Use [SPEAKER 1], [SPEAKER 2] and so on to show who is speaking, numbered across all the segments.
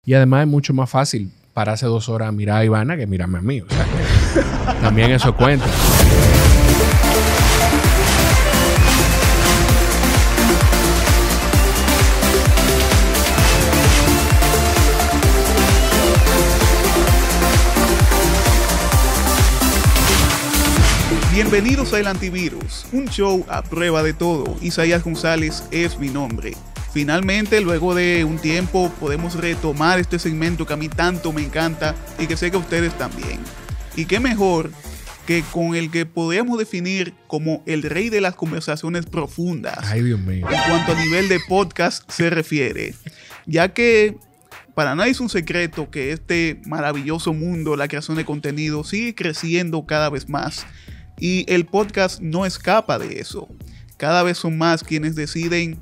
[SPEAKER 1] Y además es mucho más fácil pararse 2 horas a mirar a Ivana que mirarme a mí. O sea, que también eso cuenta.
[SPEAKER 2] Bienvenidos a El Antivirus, un show a prueba de todo. Isaías González es mi nombre. Finalmente, luego de un tiempo, podemos retomar este segmento que a mí tanto me encanta y que sé que a ustedes también. Y qué mejor que con el que podríamos definir como el rey de las conversaciones profundas.
[SPEAKER 1] Ay, Dios mío.
[SPEAKER 2] En cuanto a nivel de podcast se refiere. Ya que para nadie es un secreto que este maravilloso mundo, la creación de contenido, sigue creciendo cada vez más. Y el podcast no escapa de eso. Cada vez son más quienes deciden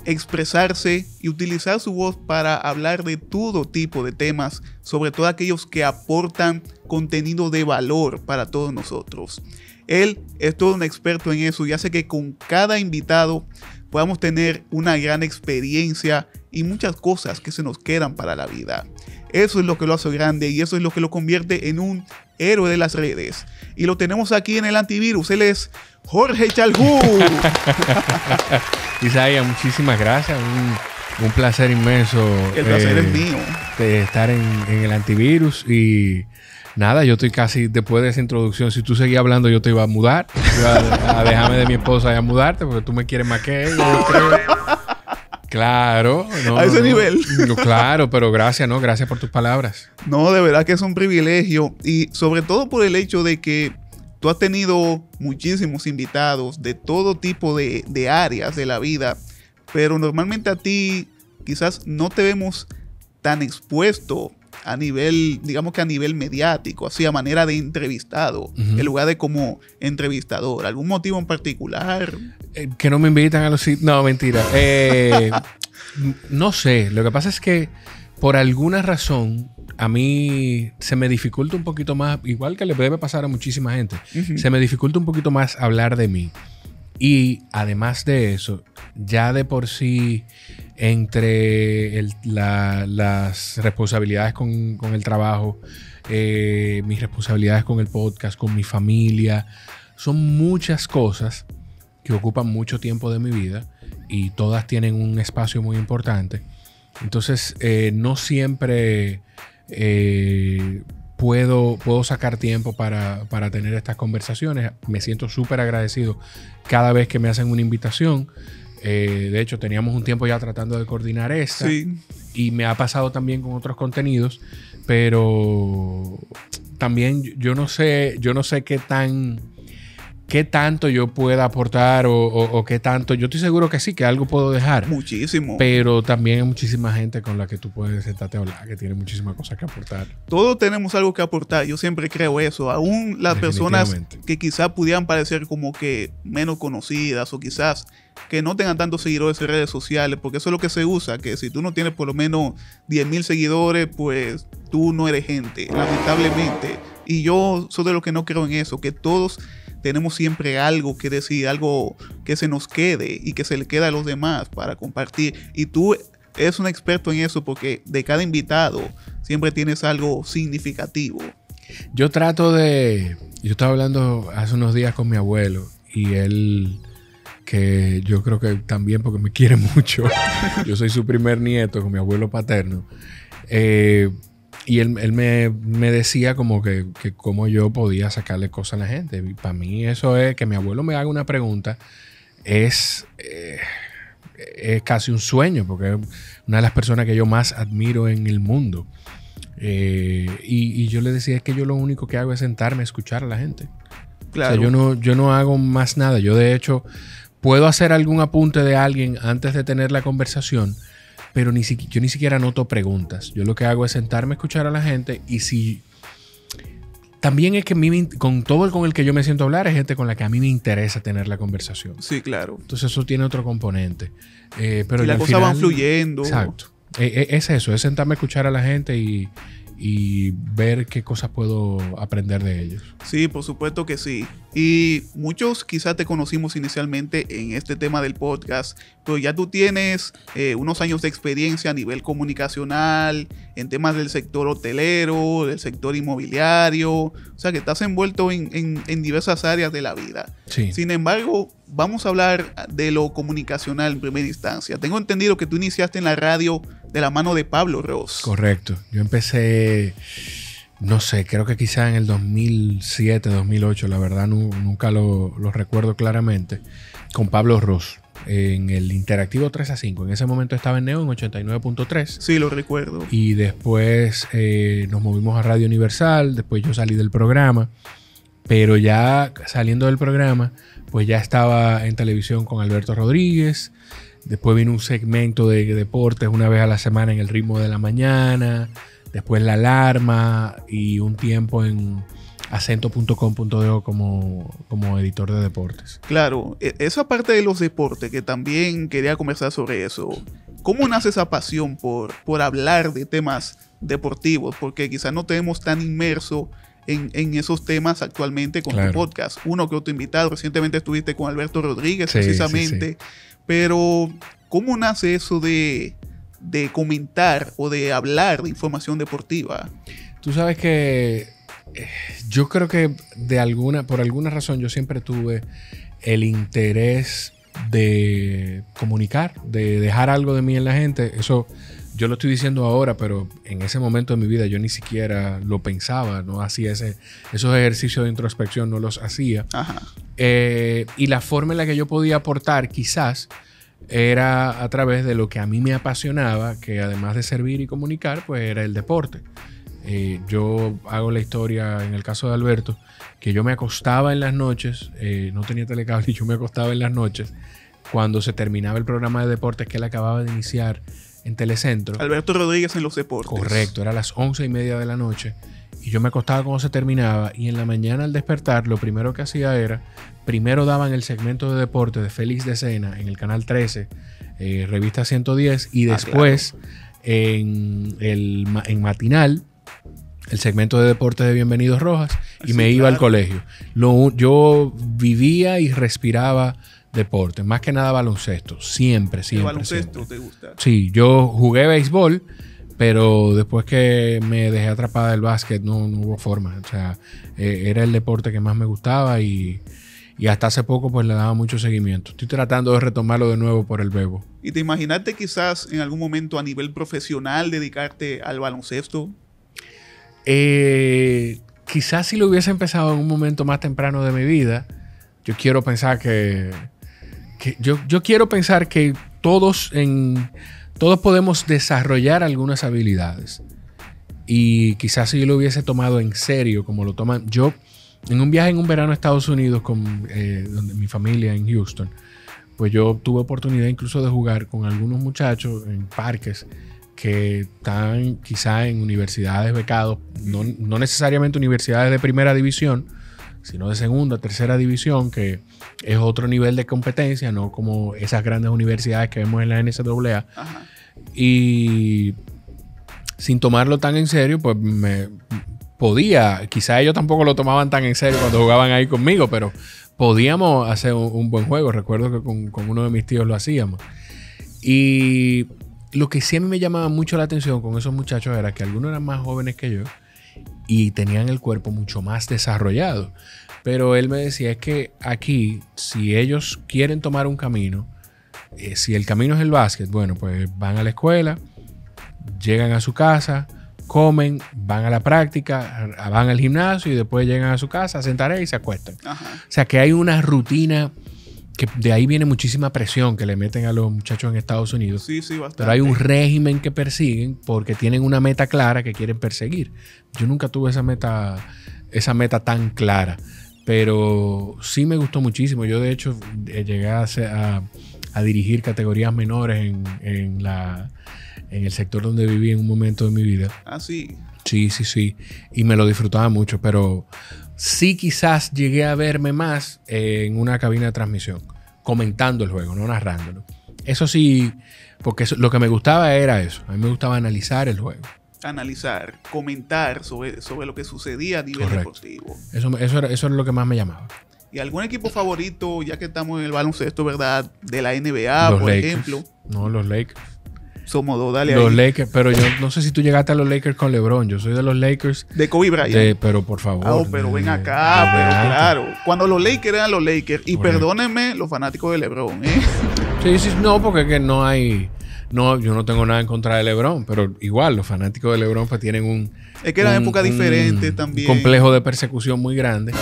[SPEAKER 2] expresarse y utilizar su voz para hablar de todo tipo de temas, sobre todo aquellos que aportan contenido de valor para todos nosotros. Él es todo un experto en eso y hace que con cada invitado podamos tener una gran experiencia y muchas cosas que se nos quedan para la vida. Eso es lo que lo hace grande y eso es lo que lo convierte en un héroe de las redes. Y lo tenemos aquí en El Antivirus. Él es Jorge Chalhú.
[SPEAKER 1] Isaías, muchísimas gracias. Un placer inmenso.
[SPEAKER 2] El placer es mío.
[SPEAKER 1] De estar en El Antivirus. Y nada, yo estoy casi después de esa introducción. Si tú seguías hablando, yo te iba a mudar. Iba a dejarme de mi esposa y a mudarte porque tú me quieres más que ella. Yo creo. Claro. No,
[SPEAKER 2] a ese nivel.
[SPEAKER 1] No, claro, pero gracias, ¿no? Gracias por tus palabras.
[SPEAKER 2] No, de verdad que es un privilegio. Y sobre todo por el hecho de que tú has tenido muchísimos invitados de todo tipo de áreas de la vida. Pero normalmente a ti quizás no te vemos tan expuesto a nivel, digamos que a nivel mediático, así a manera de entrevistado, en lugar de como entrevistador. ¿Algún motivo en particular?
[SPEAKER 1] Que no me invitan a los sitios. No, mentira. No sé. Lo que pasa es que por alguna razón a mí se me dificulta un poquito más, igual que le debe pasar a muchísima gente, se me dificulta un poquito más hablar de mí. Y además de eso, ya de por sí, entre las responsabilidades con el trabajo, mis responsabilidades con el podcast, con mi familia, son muchas cosas que ocupan mucho tiempo de mi vida y todas tienen un espacio muy importante. Entonces, no siempre puedo sacar tiempo para tener estas conversaciones. Me siento súper agradecido cada vez que me hacen una invitación. De hecho, teníamos un tiempo ya tratando de coordinar esta.
[SPEAKER 2] Sí.
[SPEAKER 1] Y me ha pasado también con otros contenidos. Pero también yo no sé qué tanto yo pueda aportar o qué tanto. Yo estoy seguro que sí, que algo puedo dejar.
[SPEAKER 2] Muchísimo.
[SPEAKER 1] Pero también hay muchísima gente con la que tú puedes sentarte a hablar, que tiene muchísimas cosas que aportar.
[SPEAKER 2] Todos tenemos algo que aportar. Yo siempre creo eso. Aún las personas que quizás pudieran parecer como que menos conocidas o quizás que no tengan tantos seguidores en redes sociales, porque eso es lo que se usa, que si tú no tienes por lo menos 10,000 seguidores, pues tú no eres gente, lamentablemente. Y yo soy de los que no creo en eso, que todos tenemos siempre algo que decir, algo que se nos quede y que se le queda a los demás para compartir. Y tú eres un experto en eso porque de cada invitado siempre tienes algo significativo.
[SPEAKER 1] Yo estaba hablando hace unos días con mi abuelo y él, que yo creo que también porque me quiere mucho, yo soy su primer nieto con mi abuelo paterno. Y él me decía como que cómo yo podía sacarle cosas a la gente. Y para mí eso es que mi abuelo me haga una pregunta. Es casi un sueño porque es una de las personas que yo más admiro en el mundo. Y yo le decía, es que yo lo único que hago es sentarme a escuchar a la gente.
[SPEAKER 2] Claro.
[SPEAKER 1] O sea, yo no hago más nada. Yo de hecho puedo hacer algún apunte de alguien antes de tener la conversación, pero yo ni siquiera anoto preguntas. Yo lo que hago es sentarme a escuchar a la gente y si... También es que con todo con el que yo me siento a hablar es gente con la que a mí me interesa tener la conversación.
[SPEAKER 2] Sí, claro.
[SPEAKER 1] Entonces eso tiene otro componente. Pero
[SPEAKER 2] y las cosas van fluyendo.
[SPEAKER 1] Exacto. Es eso, es sentarme a escuchar a la gente y y ver qué cosas puedo aprender de ellos.
[SPEAKER 2] Sí, por supuesto que sí. Y muchos quizás te conocimos inicialmente en este tema del podcast, pero ya tú tienes unos años de experiencia a nivel comunicacional, en temas del sector hotelero, del sector inmobiliario, o sea que estás envuelto en diversas áreas de la vida.
[SPEAKER 1] Sí.
[SPEAKER 2] Sin embargo, vamos a hablar de lo comunicacional en primera instancia. Tengo entendido que tú iniciaste en la radio de la mano de Pablo Ros.
[SPEAKER 1] Correcto. Yo empecé, no sé, creo que quizá en el 2007, 2008, la verdad nunca lo recuerdo claramente, con Pablo Ros en el Interactivo 3 a 5. En ese momento estaba en Neo en 89.3.
[SPEAKER 2] Sí, lo recuerdo.
[SPEAKER 1] Y después nos movimos a Radio Universal, después yo salí del programa, pero ya saliendo del programa, pues ya estaba en televisión con Alberto Rodríguez. Después vino un segmento de deportes una vez a la semana en El Ritmo de la Mañana. Después La Alarma y un tiempo en acento.com.do como editor de deportes.
[SPEAKER 2] Claro, esa parte de los deportes que también quería conversar sobre eso. ¿Cómo nace esa pasión por hablar de temas deportivos? Porque quizás no tenemos tan inmerso en esos temas actualmente con tu podcast. Uno que otro invitado. Recientemente estuviste con Alberto Rodríguez, precisamente. Sí. Pero, ¿cómo nace eso de comentar o de hablar de información deportiva?
[SPEAKER 1] Tú sabes que yo creo que por alguna razón yo siempre tuve el interés de comunicar, de dejar algo de mí en la gente. Eso yo lo estoy diciendo ahora, pero en ese momento de mi vida yo ni siquiera lo pensaba, no hacía esos ejercicios de introspección, no los hacía.
[SPEAKER 2] Ajá.
[SPEAKER 1] Y la forma en la que yo podía aportar quizás era a través de lo que a mí me apasionaba, que además de servir y comunicar, pues era el deporte. Yo hago la historia en el caso de Alberto, que yo me acostaba en las noches, no tenía telecable y yo me acostaba en las noches cuando se terminaba el programa de deportes que él acababa de iniciar en Telecentro.
[SPEAKER 2] Alberto Rodríguez en los deportes.
[SPEAKER 1] Correcto, era a las 11:30 de la noche y yo me acostaba cuando se terminaba y en la mañana al despertar lo primero que hacía era, primero daban el segmento de deportes de Félix de Sena en el canal 13, revista 110 y después en matinal el segmento de deportes de Bienvenidos Rojas y me iba al colegio. Yo vivía y respiraba deporte, más que nada baloncesto, siempre. ¿El
[SPEAKER 2] baloncesto te gusta?
[SPEAKER 1] Sí, yo jugué béisbol, pero después que me dejé atrapada del básquet no hubo forma. O sea, era el deporte que más me gustaba y hasta hace poco pues le daba mucho seguimiento. Estoy tratando de retomarlo de nuevo por el bebo.
[SPEAKER 2] ¿Y te imaginaste quizás en algún momento a nivel profesional dedicarte al baloncesto?
[SPEAKER 1] Quizás si lo hubiese empezado en un momento más temprano de mi vida. Yo quiero pensar que yo quiero pensar que todos podemos desarrollar algunas habilidades. Y quizás si yo lo hubiese tomado en serio, como lo toman. Yo, en un viaje en un verano a Estados Unidos con donde mi familia en Houston, pues yo tuve oportunidad incluso de jugar con algunos muchachos en parques que están quizá en universidades becados, no necesariamente universidades de primera división, sino de segunda, tercera división, que es otro nivel de competencia, no como esas grandes universidades que vemos en la NCAA.
[SPEAKER 2] Ajá.
[SPEAKER 1] Y sin tomarlo tan en serio, pues quizá ellos tampoco lo tomaban tan en serio cuando jugaban ahí conmigo, pero podíamos hacer un buen juego. Recuerdo que con uno de mis tíos lo hacíamos. Y lo que sí a mí me llamaba mucho la atención con esos muchachos era que algunos eran más jóvenes que yo y tenían el cuerpo mucho más desarrollado. Pero él me decía, es que aquí, si ellos quieren tomar un camino, si el camino es el básquet, bueno, pues van a la escuela, llegan a su casa, comen, van a la práctica, van al gimnasio y después llegan a su casa, hacen tarea y se acuestan.
[SPEAKER 2] Ajá.
[SPEAKER 1] O sea que hay una rutina que de ahí viene muchísima presión que le meten a los muchachos en Estados Unidos.
[SPEAKER 2] Sí, bastante.
[SPEAKER 1] Pero hay un régimen que persiguen porque tienen una meta clara que quieren perseguir. Yo nunca tuve esa meta tan clara, pero sí me gustó muchísimo. Yo de hecho llegué a dirigir categorías menores en el sector donde viví en un momento de mi vida.
[SPEAKER 2] Ah, sí.
[SPEAKER 1] Sí. Y me lo disfrutaba mucho, pero sí quizás llegué a verme más en una cabina de transmisión, comentando el juego, no narrándolo. Eso sí, porque lo que me gustaba era eso. A mí me gustaba analizar el juego.
[SPEAKER 2] analizar, comentar sobre lo que sucedía a nivel deportivo.
[SPEAKER 1] Eso era lo que más me llamaba.
[SPEAKER 2] ¿Y algún equipo favorito, ya que estamos en el baloncesto, verdad, de la NBA, los por Lakers. Ejemplo?
[SPEAKER 1] No, los Lakers.
[SPEAKER 2] Somos dos, dale
[SPEAKER 1] los
[SPEAKER 2] ahí.
[SPEAKER 1] Lakers, pero yo no sé si tú llegaste a los Lakers con LeBron. Yo soy de los Lakers.
[SPEAKER 2] De Kobe Bryant.
[SPEAKER 1] Pero por favor.
[SPEAKER 2] Pero ven acá, pero claro. Cuando los Lakers eran los Lakers. Y perdónenme los fanáticos de LeBron, ¿eh?
[SPEAKER 1] Sí, no, porque es que no hay... No, yo no tengo nada en contra de LeBron, pero igual los fanáticos de LeBron pues tienen
[SPEAKER 2] es que eran épocas diferentes también.
[SPEAKER 1] Un complejo de persecución muy grande,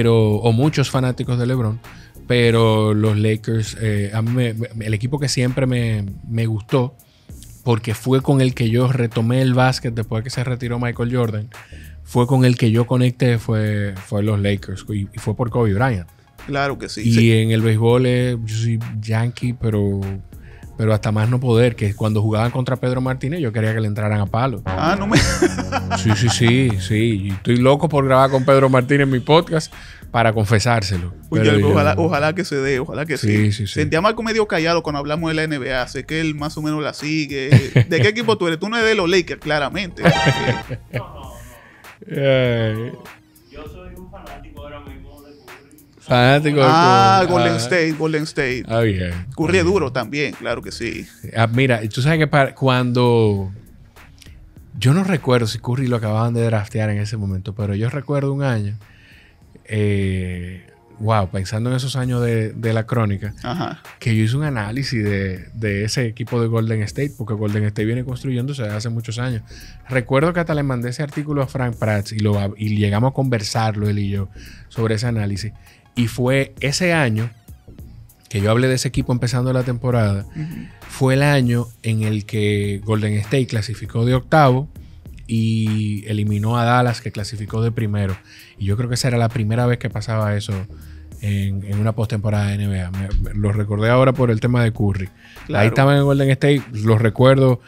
[SPEAKER 1] o muchos fanáticos de LeBron, pero los Lakers, a mí el equipo que siempre me gustó, porque fue con el que yo retomé el básquet después de que se retiró Michael Jordan, fue con el que yo conecté, fue los Lakers, y fue por Kobe Bryant.
[SPEAKER 2] Claro que sí.
[SPEAKER 1] Y en el béisbol yo soy Yankee, pero hasta más no poder, que cuando jugaban contra Pedro Martínez yo quería que le entraran a palo.
[SPEAKER 2] No me...
[SPEAKER 1] Sí. Y estoy loco por grabar con Pedro Martínez en mi podcast para confesárselo.
[SPEAKER 2] Ojalá que se dé, ojalá que sí. Sentía Marco medio callado cuando hablamos de la NBA. Sé que él más o menos la sigue. ¿De qué equipo tú eres? Tú no eres de los Lakers, claramente.
[SPEAKER 3] No. Yo soy un fanático ahora mismo de Curry.
[SPEAKER 1] Fanático
[SPEAKER 2] de Golden State.
[SPEAKER 1] Bien.
[SPEAKER 2] Curry es duro también, claro que sí.
[SPEAKER 1] Mira, tú sabes que cuando... Yo no recuerdo si Curry lo acababan de draftear en ese momento, pero yo recuerdo un año... pensando en esos años de la crónica, que yo hice un análisis de ese equipo de Golden State, porque Golden State viene construyéndose desde hace muchos años. Recuerdo que hasta le mandé ese artículo a Frank Prats y llegamos a conversarlo él y yo sobre ese análisis. Y fue ese año que yo hablé de ese equipo empezando la temporada, fue el año en el que Golden State clasificó de octavo y eliminó a Dallas, que clasificó de primero. Y yo creo que esa era la primera vez que pasaba eso en una postemporada de NBA. Lo recordé ahora por el tema de Curry. Claro. Ahí estaban en Golden State, los recuerdo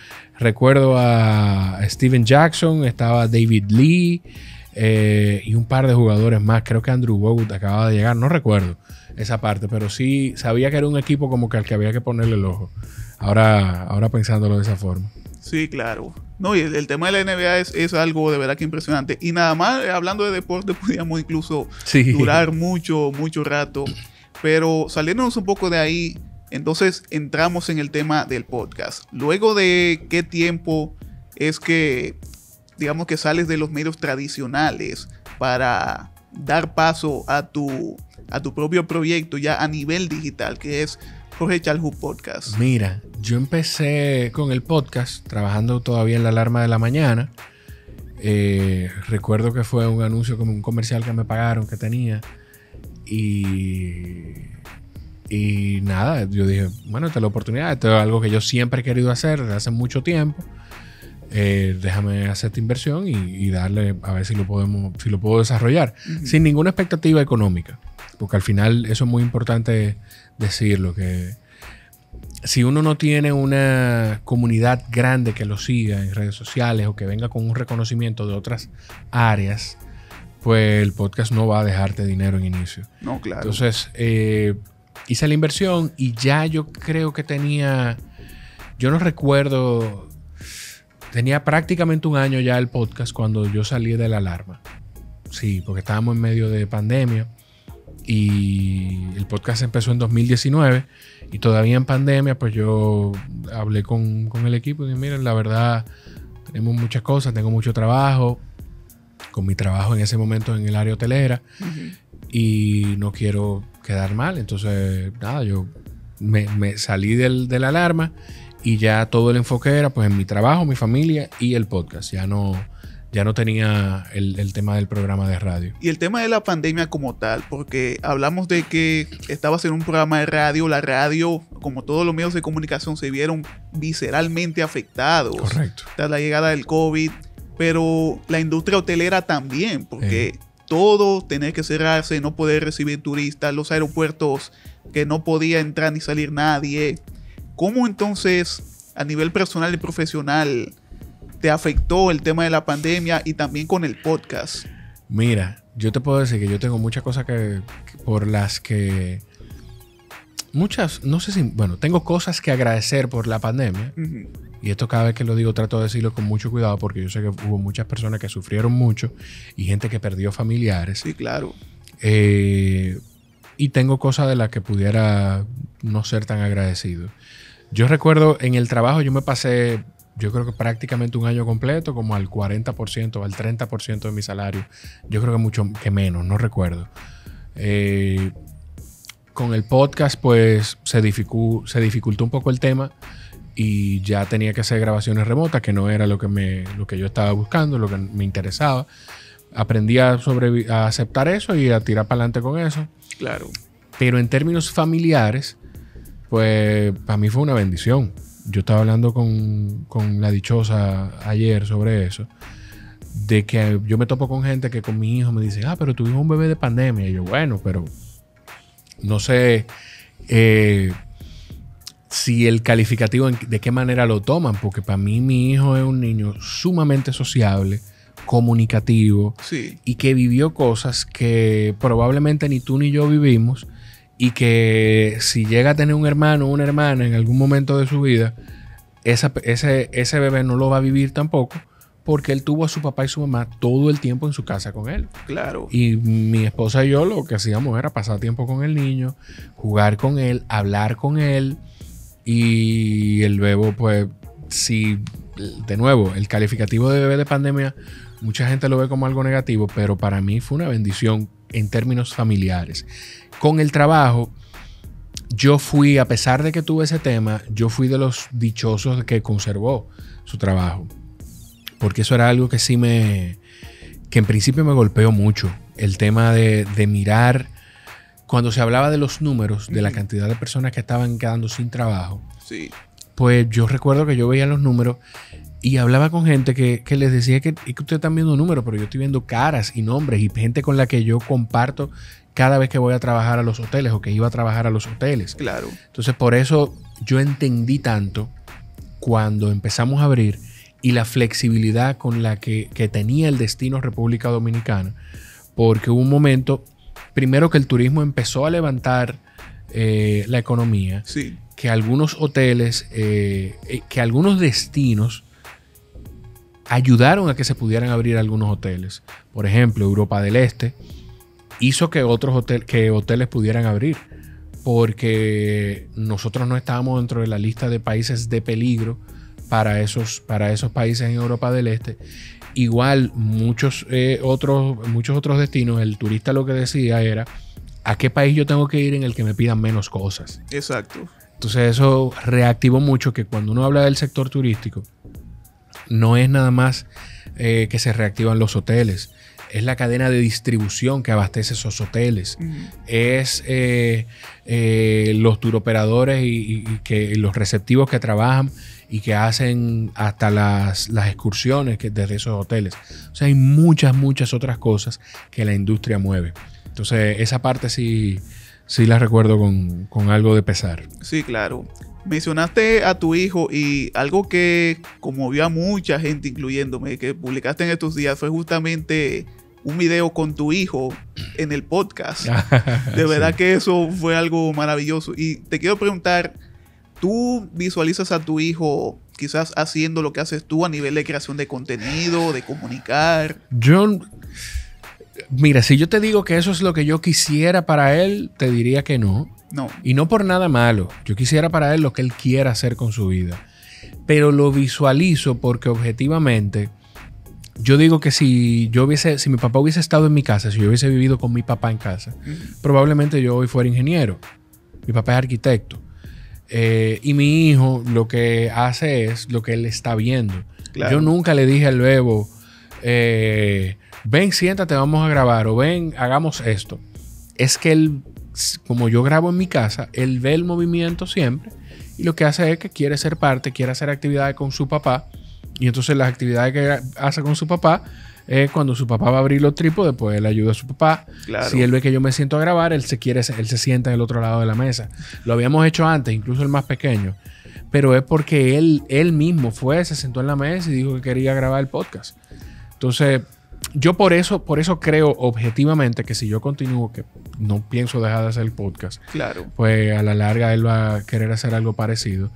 [SPEAKER 1] a Steven Jackson, estaba David Lee y un par de jugadores más. Creo que Andrew Bogut acababa de llegar, no recuerdo esa parte, pero sí sabía que era un equipo como que al que había que ponerle el ojo. Ahora pensándolo de esa forma.
[SPEAKER 2] Sí, claro. No, y el tema de la NBA es algo de verdad que impresionante. Y nada más, hablando de deporte, podríamos incluso durar mucho rato. Pero saliéndonos un poco de ahí, entonces entramos en el tema del podcast. Luego de qué tiempo es que, digamos que sales de los medios tradicionales para dar paso a tu propio proyecto ya a nivel digital, que es Jorge Childhood Podcast.
[SPEAKER 1] Mira, yo empecé con el podcast trabajando todavía en la alarma de la mañana. Recuerdo que fue un anuncio como un comercial que me pagaron que tenía. Y nada, yo dije, bueno, esta es la oportunidad. Esto es algo que yo siempre he querido hacer desde hace mucho tiempo. Déjame hacer esta inversión y darle a ver si lo puedo desarrollar. Sin ninguna expectativa económica. Porque al final eso es muy importante decirlo, que si uno no tiene una comunidad grande que lo siga en redes sociales o que venga con un reconocimiento de otras áreas, pues el podcast no va a dejarte dinero en inicio.
[SPEAKER 2] No, claro.
[SPEAKER 1] Entonces, hice la inversión y ya yo creo que yo no recuerdo, tenía prácticamente un año ya el podcast cuando yo salí de la alarma. Sí, porque estábamos en medio de pandemia. Y el podcast empezó en 2019 y todavía en pandemia pues yo hablé con el equipo y dije, miren, la verdad tenemos muchas cosas, tengo mucho trabajo, con mi trabajo en ese momento en el área hotelera y no quiero quedar mal. Entonces nada, yo me salí de la alarma y ya todo el enfoque era pues en mi trabajo, mi familia y el podcast. Ya no tenía el tema del programa de radio.
[SPEAKER 2] Y el tema de la pandemia como tal, porque hablamos de que estabas en un programa de radio, la radio, como todos los medios de comunicación, se vieron visceralmente afectados.
[SPEAKER 1] Correcto.
[SPEAKER 2] Tras la llegada del COVID, pero la industria hotelera también, porque todo tenía que cerrarse, no poder recibir turistas, los aeropuertos que no podía entrar ni salir nadie. ¿Cómo entonces, a nivel personal y profesional, te afectó el tema de la pandemia y también con el podcast?
[SPEAKER 1] Mira, yo te puedo decir que yo tengo muchas cosas tengo cosas que agradecer por la pandemia, y esto cada vez que lo digo trato de decirlo con mucho cuidado porque yo sé que hubo muchas personas que sufrieron mucho y gente que perdió familiares.
[SPEAKER 2] Sí, claro.
[SPEAKER 1] Y tengo cosas de las que pudiera no ser tan agradecido. Yo recuerdo en el trabajo yo me pasé, yo creo que prácticamente un año completo, como al 40%, al 30% de mi salario. Yo creo que mucho que menos, no recuerdo. Con el podcast, pues se dificultó un poco el tema y ya tenía que hacer grabaciones remotas, que no era lo que yo estaba buscando, lo que me interesaba. Aprendí a aceptar eso y a tirar para adelante con eso.
[SPEAKER 2] Claro.
[SPEAKER 1] Pero en términos familiares, pues para mí fue una bendición. Yo estaba hablando con la dichosa ayer sobre eso, de que yo me topo con gente que con mi hijo me dice, pero tuvimos un bebé de pandemia. Y yo, bueno, pero no sé si el calificativo de qué manera lo toman, porque para mí mi hijo es un niño sumamente sociable, comunicativo,
[SPEAKER 2] sí,
[SPEAKER 1] y que vivió cosas que probablemente ni tú ni yo vivimos, y que si llega a tener un hermano o una hermana en algún momento de su vida, ese bebé no lo va a vivir tampoco, porque él tuvo a su papá y su mamá todo el tiempo en su casa con él.
[SPEAKER 2] Claro.
[SPEAKER 1] Y mi esposa y yo lo que hacíamos era pasar tiempo con el niño, jugar con él, hablar con él, y el bebo, pues, si, de nuevo, el calificativo de bebé de pandemia, mucha gente lo ve como algo negativo, pero para mí fue una bendición en términos familiares. Con el trabajo, yo fui, a pesar de que tuve ese tema, yo fui de los dichosos que conservó su trabajo. Porque eso era algo que sí que en principio me golpeó mucho. El tema de mirar, cuando se hablaba de los números, de la cantidad de personas que estaban quedando sin trabajo.
[SPEAKER 2] Sí.
[SPEAKER 1] Pues yo recuerdo que yo veía los números y hablaba con gente que les decía que ustedes están viendo números, pero yo estoy viendo caras y nombres y gente con la que yo comparto cada vez que voy a trabajar a los hoteles o que iba a trabajar a los hoteles.
[SPEAKER 2] Claro.
[SPEAKER 1] Entonces, por eso yo entendí tanto cuando empezamos a abrir y la flexibilidad con la que tenía el destino República Dominicana, porque hubo un momento, primero que el turismo empezó a levantar la economía,
[SPEAKER 2] sí,
[SPEAKER 1] que algunos hoteles, que algunos destinos ayudaron a que se pudieran abrir algunos hoteles. Por ejemplo, Europa del Este hizo que otros hoteles pudieran abrir, porque nosotros no estábamos dentro de la lista de países de peligro para esos países en Europa del Este. Igual muchos otros destinos, el turista lo que decía era ¿a qué país yo tengo que ir en el que me pidan menos cosas?
[SPEAKER 2] Exacto.
[SPEAKER 1] Entonces eso reactivó mucho, que cuando uno habla del sector turístico no es nada más que se reactivan los hoteles, es la cadena de distribución que abastece esos hoteles, es los turoperadores y los receptivos que trabajan y que hacen hasta las excursiones desde esos hoteles. O sea, hay muchas otras cosas que la industria mueve. Entonces, esa parte sí la recuerdo con algo de pesar.
[SPEAKER 2] Sí, claro. Mencionaste a tu hijo y algo que conmovió a mucha gente, incluyéndome, que publicaste en estos días, fue justamente un video con tu hijo en el podcast. De verdad que eso fue algo maravilloso. Y te quiero preguntar, ¿tú visualizas a tu hijo quizás haciendo lo que haces tú a nivel de creación de contenido, de comunicar?
[SPEAKER 1] Mira, si yo te digo que eso es lo que yo quisiera para él, te diría que no.
[SPEAKER 2] No.
[SPEAKER 1] Y no por nada malo. Yo quisiera para él lo que él quiera hacer con su vida. Pero lo visualizo porque objetivamente, yo digo que si mi papá hubiese estado en mi casa, si yo hubiese vivido con mi papá en casa, probablemente yo hoy fuera ingeniero. Mi papá es arquitecto. Y mi hijo lo que hace es lo que él está viendo. Claro. Yo nunca le dije al bebo, ven, siéntate, vamos a grabar, o ven, hagamos esto. Es que él, como yo grabo en mi casa, él ve el movimiento siempre y lo que hace es que quiere ser parte, quiere hacer actividades con su papá, y entonces las actividades que hace con su papá es cuando su papá va a abrir los trípodes, pues él ayuda a su papá. Claro. Si él ve que yo me siento a grabar, él se sienta en el otro lado de la mesa. Lo habíamos hecho antes, incluso el más pequeño, pero es porque él mismo se sentó en la mesa y dijo que quería grabar el podcast. Entonces, yo por eso creo objetivamente que si yo continúo, que no pienso dejar de hacer el podcast, claro, pues a la larga él va a querer hacer algo parecido.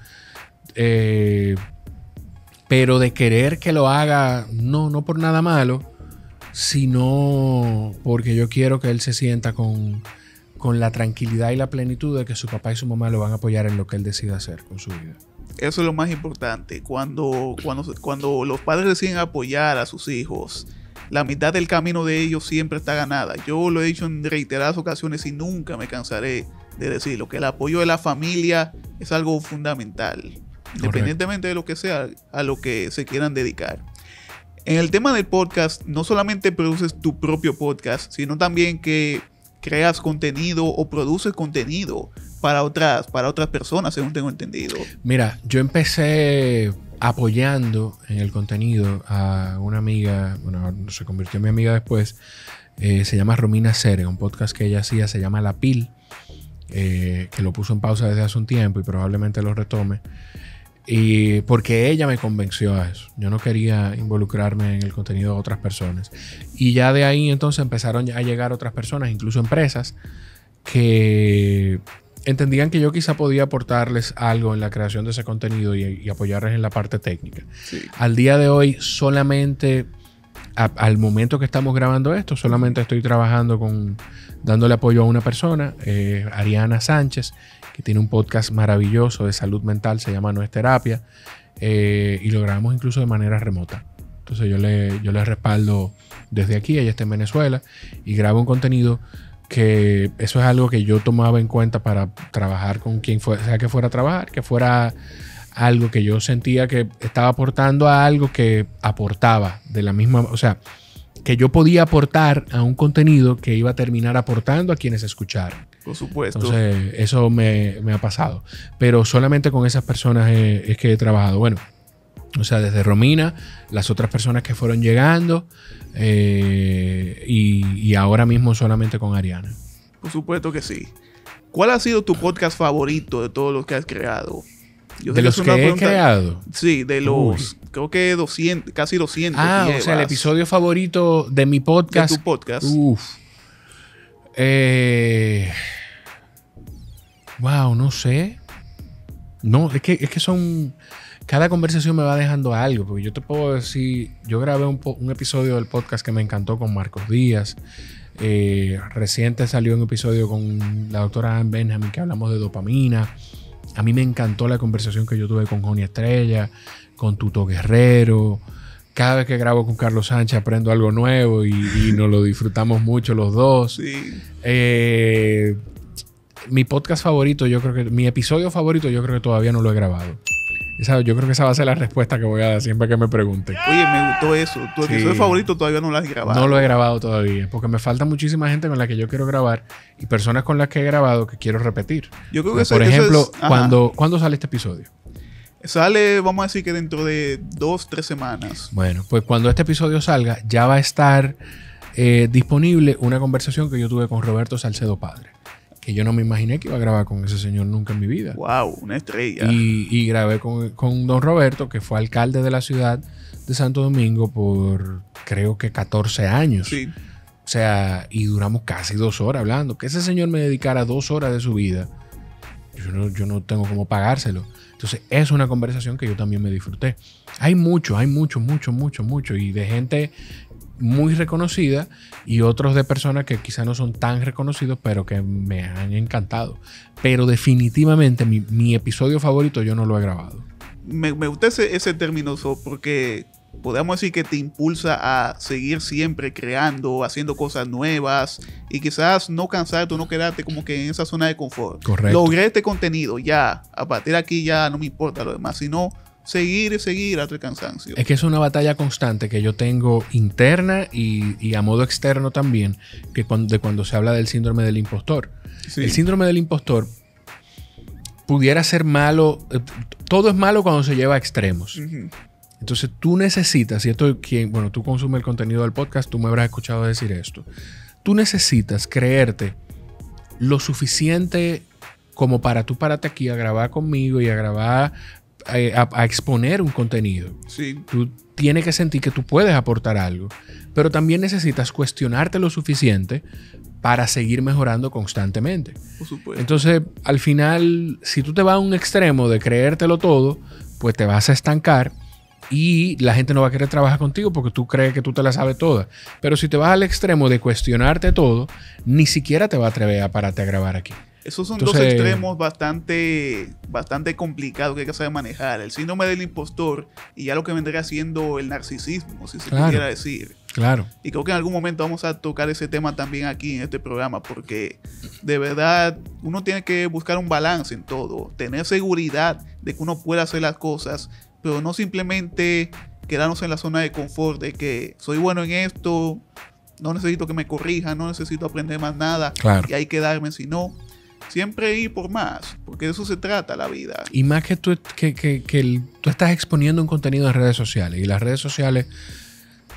[SPEAKER 1] pero de querer que lo haga, no por nada malo, sino porque yo quiero que él se sienta con la tranquilidad y la plenitud de que su papá y su mamá lo van a apoyar en lo que él decida hacer con su vida.
[SPEAKER 2] Eso es lo más importante. Cuando los padres deciden apoyar a sus hijos, la mitad del camino de ellos siempre está ganada. Yo lo he dicho en reiteradas ocasiones y nunca me cansaré de decirlo, que el apoyo de la familia es algo fundamental, independientemente de lo que sea, a lo que se quieran dedicar. En el tema del podcast, no solamente produces tu propio podcast, sino también que creas contenido o produces contenido para otras personas, según tengo entendido.
[SPEAKER 1] Mira, yo empecé apoyando en el contenido a una amiga, bueno, se convirtió en mi amiga después, se llama Romina Cere, un podcast que ella hacía, se llama La Pil, que lo puso en pausa desde hace un tiempo y probablemente lo retome. Y porque ella me convenció a eso. Yo no quería involucrarme en el contenido de otras personas. Y ya de ahí entonces empezaron a llegar otras personas, incluso empresas, que entendían que yo quizá podía aportarles algo en la creación de ese contenido y apoyarles en la parte técnica.
[SPEAKER 2] Sí.
[SPEAKER 1] Al día de hoy, solamente al momento que estamos grabando esto, solamente estoy trabajando dándole apoyo a una persona, Ariana Sánchez, que tiene un podcast maravilloso de salud mental, se llama No es Terapia, y lo grabamos incluso de manera remota. Entonces yo le respaldo desde aquí, ella está en Venezuela, y grabo un contenido que eso es algo que yo tomaba en cuenta para trabajar con quien sea que fuera a trabajar, que fuera algo que yo sentía que estaba aportando a algo que aportaba de la misma, o sea, que yo podía aportar a un contenido que iba a terminar aportando a quienes escucharan.
[SPEAKER 2] Por supuesto.
[SPEAKER 1] Entonces, eso me ha pasado. Pero solamente con esas personas es que he trabajado. Bueno, o sea, desde Romina, las otras personas que fueron llegando, y ahora mismo solamente con Ariana.
[SPEAKER 2] Por supuesto que sí. ¿Cuál ha sido tu podcast favorito de todos los que has creado? Yo sé
[SPEAKER 1] ¿De los
[SPEAKER 2] es una
[SPEAKER 1] que he
[SPEAKER 2] pregunta-
[SPEAKER 1] creado?
[SPEAKER 2] Sí, de los, creo que 200, casi 200.
[SPEAKER 1] Ah,
[SPEAKER 2] que
[SPEAKER 1] o sea, el
[SPEAKER 2] llevas
[SPEAKER 1] episodio favorito de mi
[SPEAKER 2] de
[SPEAKER 1] podcast.
[SPEAKER 2] tu podcast.
[SPEAKER 1] Wow, no sé. No, es que son... Cada conversación me va dejando algo. Porque yo te puedo decir... Yo grabé un episodio del podcast que me encantó con Marcos Díaz. Reciente salió un episodio con la doctora Ann Benjamin que hablamos de dopamina. A mí me encantó la conversación que yo tuve con Johnny Estrella, con Tuto Guerrero. Cada vez que grabo con Carlos Sánchez aprendo algo nuevo y nos lo disfrutamos mucho los dos.
[SPEAKER 2] Sí.
[SPEAKER 1] Mi podcast favorito, mi episodio favorito, yo creo que todavía no lo he grabado. Yo creo que esa va a ser la respuesta que voy a dar siempre que me pregunten.
[SPEAKER 2] Oye, me gustó eso. Tu
[SPEAKER 1] Sí.
[SPEAKER 2] episodio favorito todavía no lo has grabado.
[SPEAKER 1] No lo he grabado todavía, porque me falta muchísima gente con la que yo quiero grabar y personas con las que he grabado que quiero repetir.
[SPEAKER 2] Yo creo que
[SPEAKER 1] Por
[SPEAKER 2] eso
[SPEAKER 1] ejemplo,
[SPEAKER 2] es- ajá.
[SPEAKER 1] ¿cuándo sale este episodio?
[SPEAKER 2] Sale, vamos a decir que dentro de 2-3 semanas.
[SPEAKER 1] Bueno, pues cuando este episodio salga, ya va a estar disponible una conversación que yo tuve con Roberto Salcedo Padre, que yo no me imaginé que iba a grabar con ese señor nunca en mi vida.
[SPEAKER 2] Wow, una estrella.
[SPEAKER 1] Y grabé con don Roberto, que fue alcalde de la ciudad de Santo Domingo por creo que 14 años.
[SPEAKER 2] Sí.
[SPEAKER 1] O sea, y duramos casi 2 horas hablando. Que ese señor me dedicara 2 horas de su vida, yo no tengo cómo pagárselo. Entonces, es una conversación que yo también me disfruté. Hay mucho. Y de gente muy reconocida y otros de personas que quizá no son tan reconocidos, pero que me han encantado. Pero definitivamente mi episodio favorito yo no lo he grabado.
[SPEAKER 2] Me gusta ese término, porque podemos decir que te impulsa a seguir siempre creando, haciendo cosas nuevas y quizás no cansarte o no quedarte como que en esa zona de confort.
[SPEAKER 1] Correcto.
[SPEAKER 2] Logré este contenido, ya, a partir de aquí ya no me importa lo demás, sino seguir hasta el cansancio.
[SPEAKER 1] Es que es una batalla constante que yo tengo interna y a modo externo también, que cuando se habla del síndrome del impostor.
[SPEAKER 2] Sí.
[SPEAKER 1] El síndrome del impostor pudiera ser malo. Todo es malo cuando se lleva a extremos.
[SPEAKER 2] Ujú.
[SPEAKER 1] Entonces tú necesitas, tú consumes el contenido del podcast, tú me habrás escuchado decir esto. Tú necesitas creerte lo suficiente como para tú pararte aquí a grabar conmigo y a grabar, a exponer un contenido.
[SPEAKER 2] Sí.
[SPEAKER 1] Tú tienes que sentir que tú puedes aportar algo, pero también necesitas cuestionarte lo suficiente para seguir mejorando constantemente.
[SPEAKER 2] Por supuesto.
[SPEAKER 1] Entonces, al final, si tú te vas a un extremo de creértelo todo, pues te vas a estancar y la gente no va a querer trabajar contigo porque tú crees que tú te la sabes toda. Pero si te vas al extremo de cuestionarte todo, ni siquiera te va a atrever a pararte a grabar aquí.
[SPEAKER 2] Esos son
[SPEAKER 1] Entonces,
[SPEAKER 2] dos extremos bastante complicados que hay que saber manejar. El síndrome del impostor y ya lo que vendría siendo el narcisismo, si se pudiera decir.
[SPEAKER 1] Claro.
[SPEAKER 2] Y creo que en algún momento vamos a tocar ese tema también aquí en este programa, porque de verdad uno tiene que buscar un balance en todo. Tener seguridad de que uno puede hacer las cosas, pero no simplemente quedarnos en la zona de confort de que soy bueno en esto, no necesito que me corrijan, no necesito aprender más nada y ahí quedarme, sino siempre ir por más, porque de eso se trata la vida.
[SPEAKER 1] Y más que tú estás exponiendo un contenido en redes sociales, y las redes sociales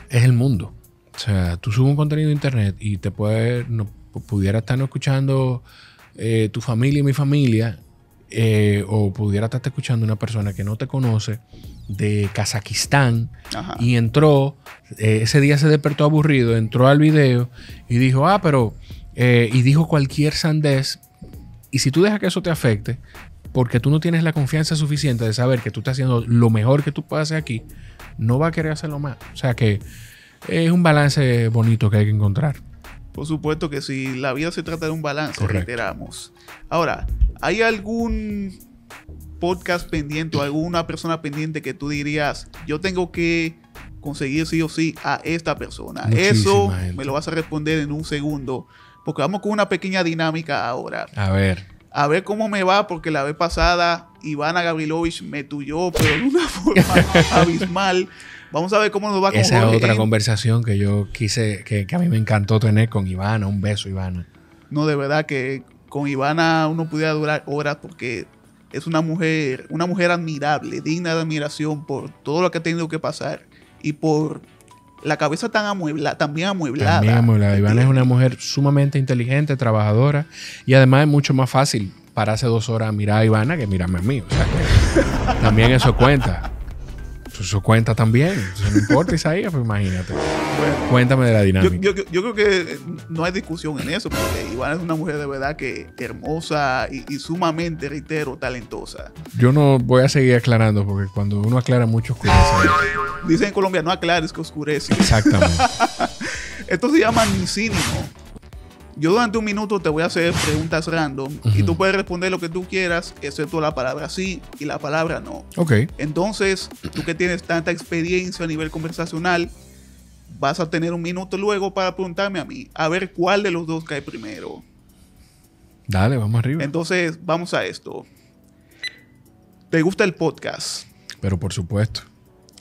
[SPEAKER 1] es el mundo. O sea, tú subes un contenido de internet y pudiera estar escuchando tu familia y mi familia, o pudiera estar escuchando una persona que no te conoce de Kazajistán. Ajá. Y entró, ese día se despertó aburrido, entró al video y dijo, y dijo cualquier sandez. Y si tú dejas que eso te afecte, porque tú no tienes la confianza suficiente de saber que tú estás haciendo lo mejor que tú puedes hacer aquí, no va a querer hacerlo más. O sea que es un balance bonito que hay que encontrar.
[SPEAKER 2] Por supuesto que sí, la vida se trata de un balance, reiteramos. Ahora, ¿hay algún podcast pendiente o alguna persona pendiente que tú dirías, yo tengo que conseguir sí o sí a esta persona? Muchísima eso gente. Me lo vas a responder en un segundo, porque vamos con una pequeña dinámica ahora.
[SPEAKER 1] A ver
[SPEAKER 2] cómo me va, porque la vez pasada Ivana Gavrilovich me tuyó, pero de una forma abismal. Vamos a ver cómo nos va con
[SPEAKER 1] esa es otra conversación que yo quise, que a mí me encantó tener con Ivana. Un beso, Ivana.
[SPEAKER 2] No, de verdad que con Ivana uno pudiera durar horas, porque es una mujer admirable, digna de admiración por todo lo que ha tenido que pasar y por la cabeza también amueblada.
[SPEAKER 1] Ivana es una mujer sumamente inteligente, trabajadora, y además es mucho más fácil pararse 2 horas a mirar a Ivana que mirarme a mí. O sea que también eso cuenta. Eso cuenta también. Eso no importa, Isaías, pues imagínate. Bueno, cuéntame de la dinámica.
[SPEAKER 2] Yo creo que no hay discusión en eso, porque Ivana es una mujer de verdad que hermosa y sumamente, reitero, talentosa.
[SPEAKER 1] Yo no voy a seguir aclarando, porque cuando uno aclara mucho oscurece.
[SPEAKER 2] Dicen en Colombia, no aclares que oscurece.
[SPEAKER 1] Exactamente.
[SPEAKER 2] Esto se llama misínimo. Yo durante 1 minuto te voy a hacer preguntas random y tú puedes responder lo que tú quieras, excepto la palabra sí y la palabra no.
[SPEAKER 1] Ok.
[SPEAKER 2] Entonces, tú que tienes tanta experiencia a nivel conversacional, vas a tener 1 minuto luego para preguntarme a mí, a ver cuál de los dos cae primero.
[SPEAKER 1] Dale, vamos arriba.
[SPEAKER 2] Entonces, vamos a esto. ¿Te gusta el podcast?
[SPEAKER 1] Pero por supuesto.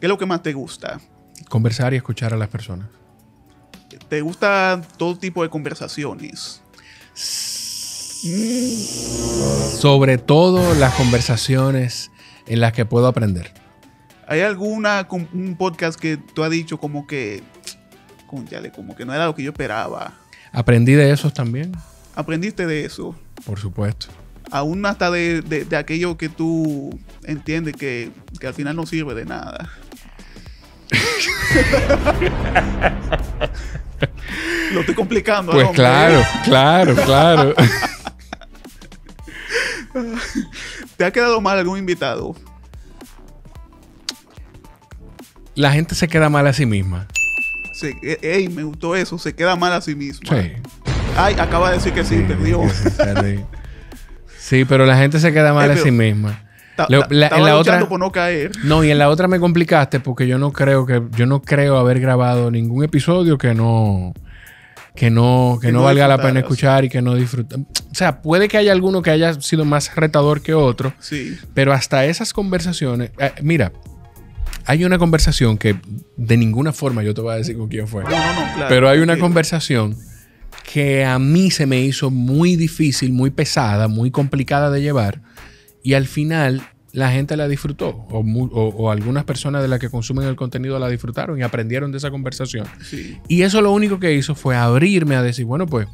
[SPEAKER 2] ¿Qué es lo que más te gusta?
[SPEAKER 1] Conversar y escuchar a las personas.
[SPEAKER 2] ¿Te gusta todo tipo de conversaciones?
[SPEAKER 1] Sobre todo las conversaciones en las que puedo aprender.
[SPEAKER 2] ¿Hay un podcast que tú has dicho como que no era lo que yo esperaba?
[SPEAKER 1] Aprendí de esos también.
[SPEAKER 2] ¿Aprendiste de eso?
[SPEAKER 1] Por supuesto.
[SPEAKER 2] Aún hasta de aquello que tú entiendes que al final no sirve de nada. Lo estoy complicando.
[SPEAKER 1] Pues hombre. Claro.
[SPEAKER 2] ¿Te ha quedado mal algún invitado?
[SPEAKER 1] La gente se queda mal a sí misma.
[SPEAKER 2] Me gustó eso. Se queda mal a sí misma.
[SPEAKER 1] Sí.
[SPEAKER 2] Ay, acaba de decir que sí, perdió.
[SPEAKER 1] Sí, pero la gente se queda mal a sí misma.
[SPEAKER 2] Estaba luchando por no caer.
[SPEAKER 1] No, y en la otra me complicaste porque yo no creo haber grabado ningún episodio que no valga la pena escuchar y que no disfrute. O sea, puede que haya alguno que haya sido más retador que otro.
[SPEAKER 2] Sí.
[SPEAKER 1] Pero hasta esas conversaciones... mira, hay una conversación que de ninguna forma yo te voy a decir con quién fue.
[SPEAKER 2] No, claro.
[SPEAKER 1] Pero hay una conversación que a mí se me hizo muy difícil, muy pesada, muy complicada de llevar. Y al final la gente la disfrutó. O algunas personas de las que consumen el contenido la disfrutaron y aprendieron de esa conversación.
[SPEAKER 2] Sí.
[SPEAKER 1] Y eso lo único que hizo fue abrirme a decir, bueno, pues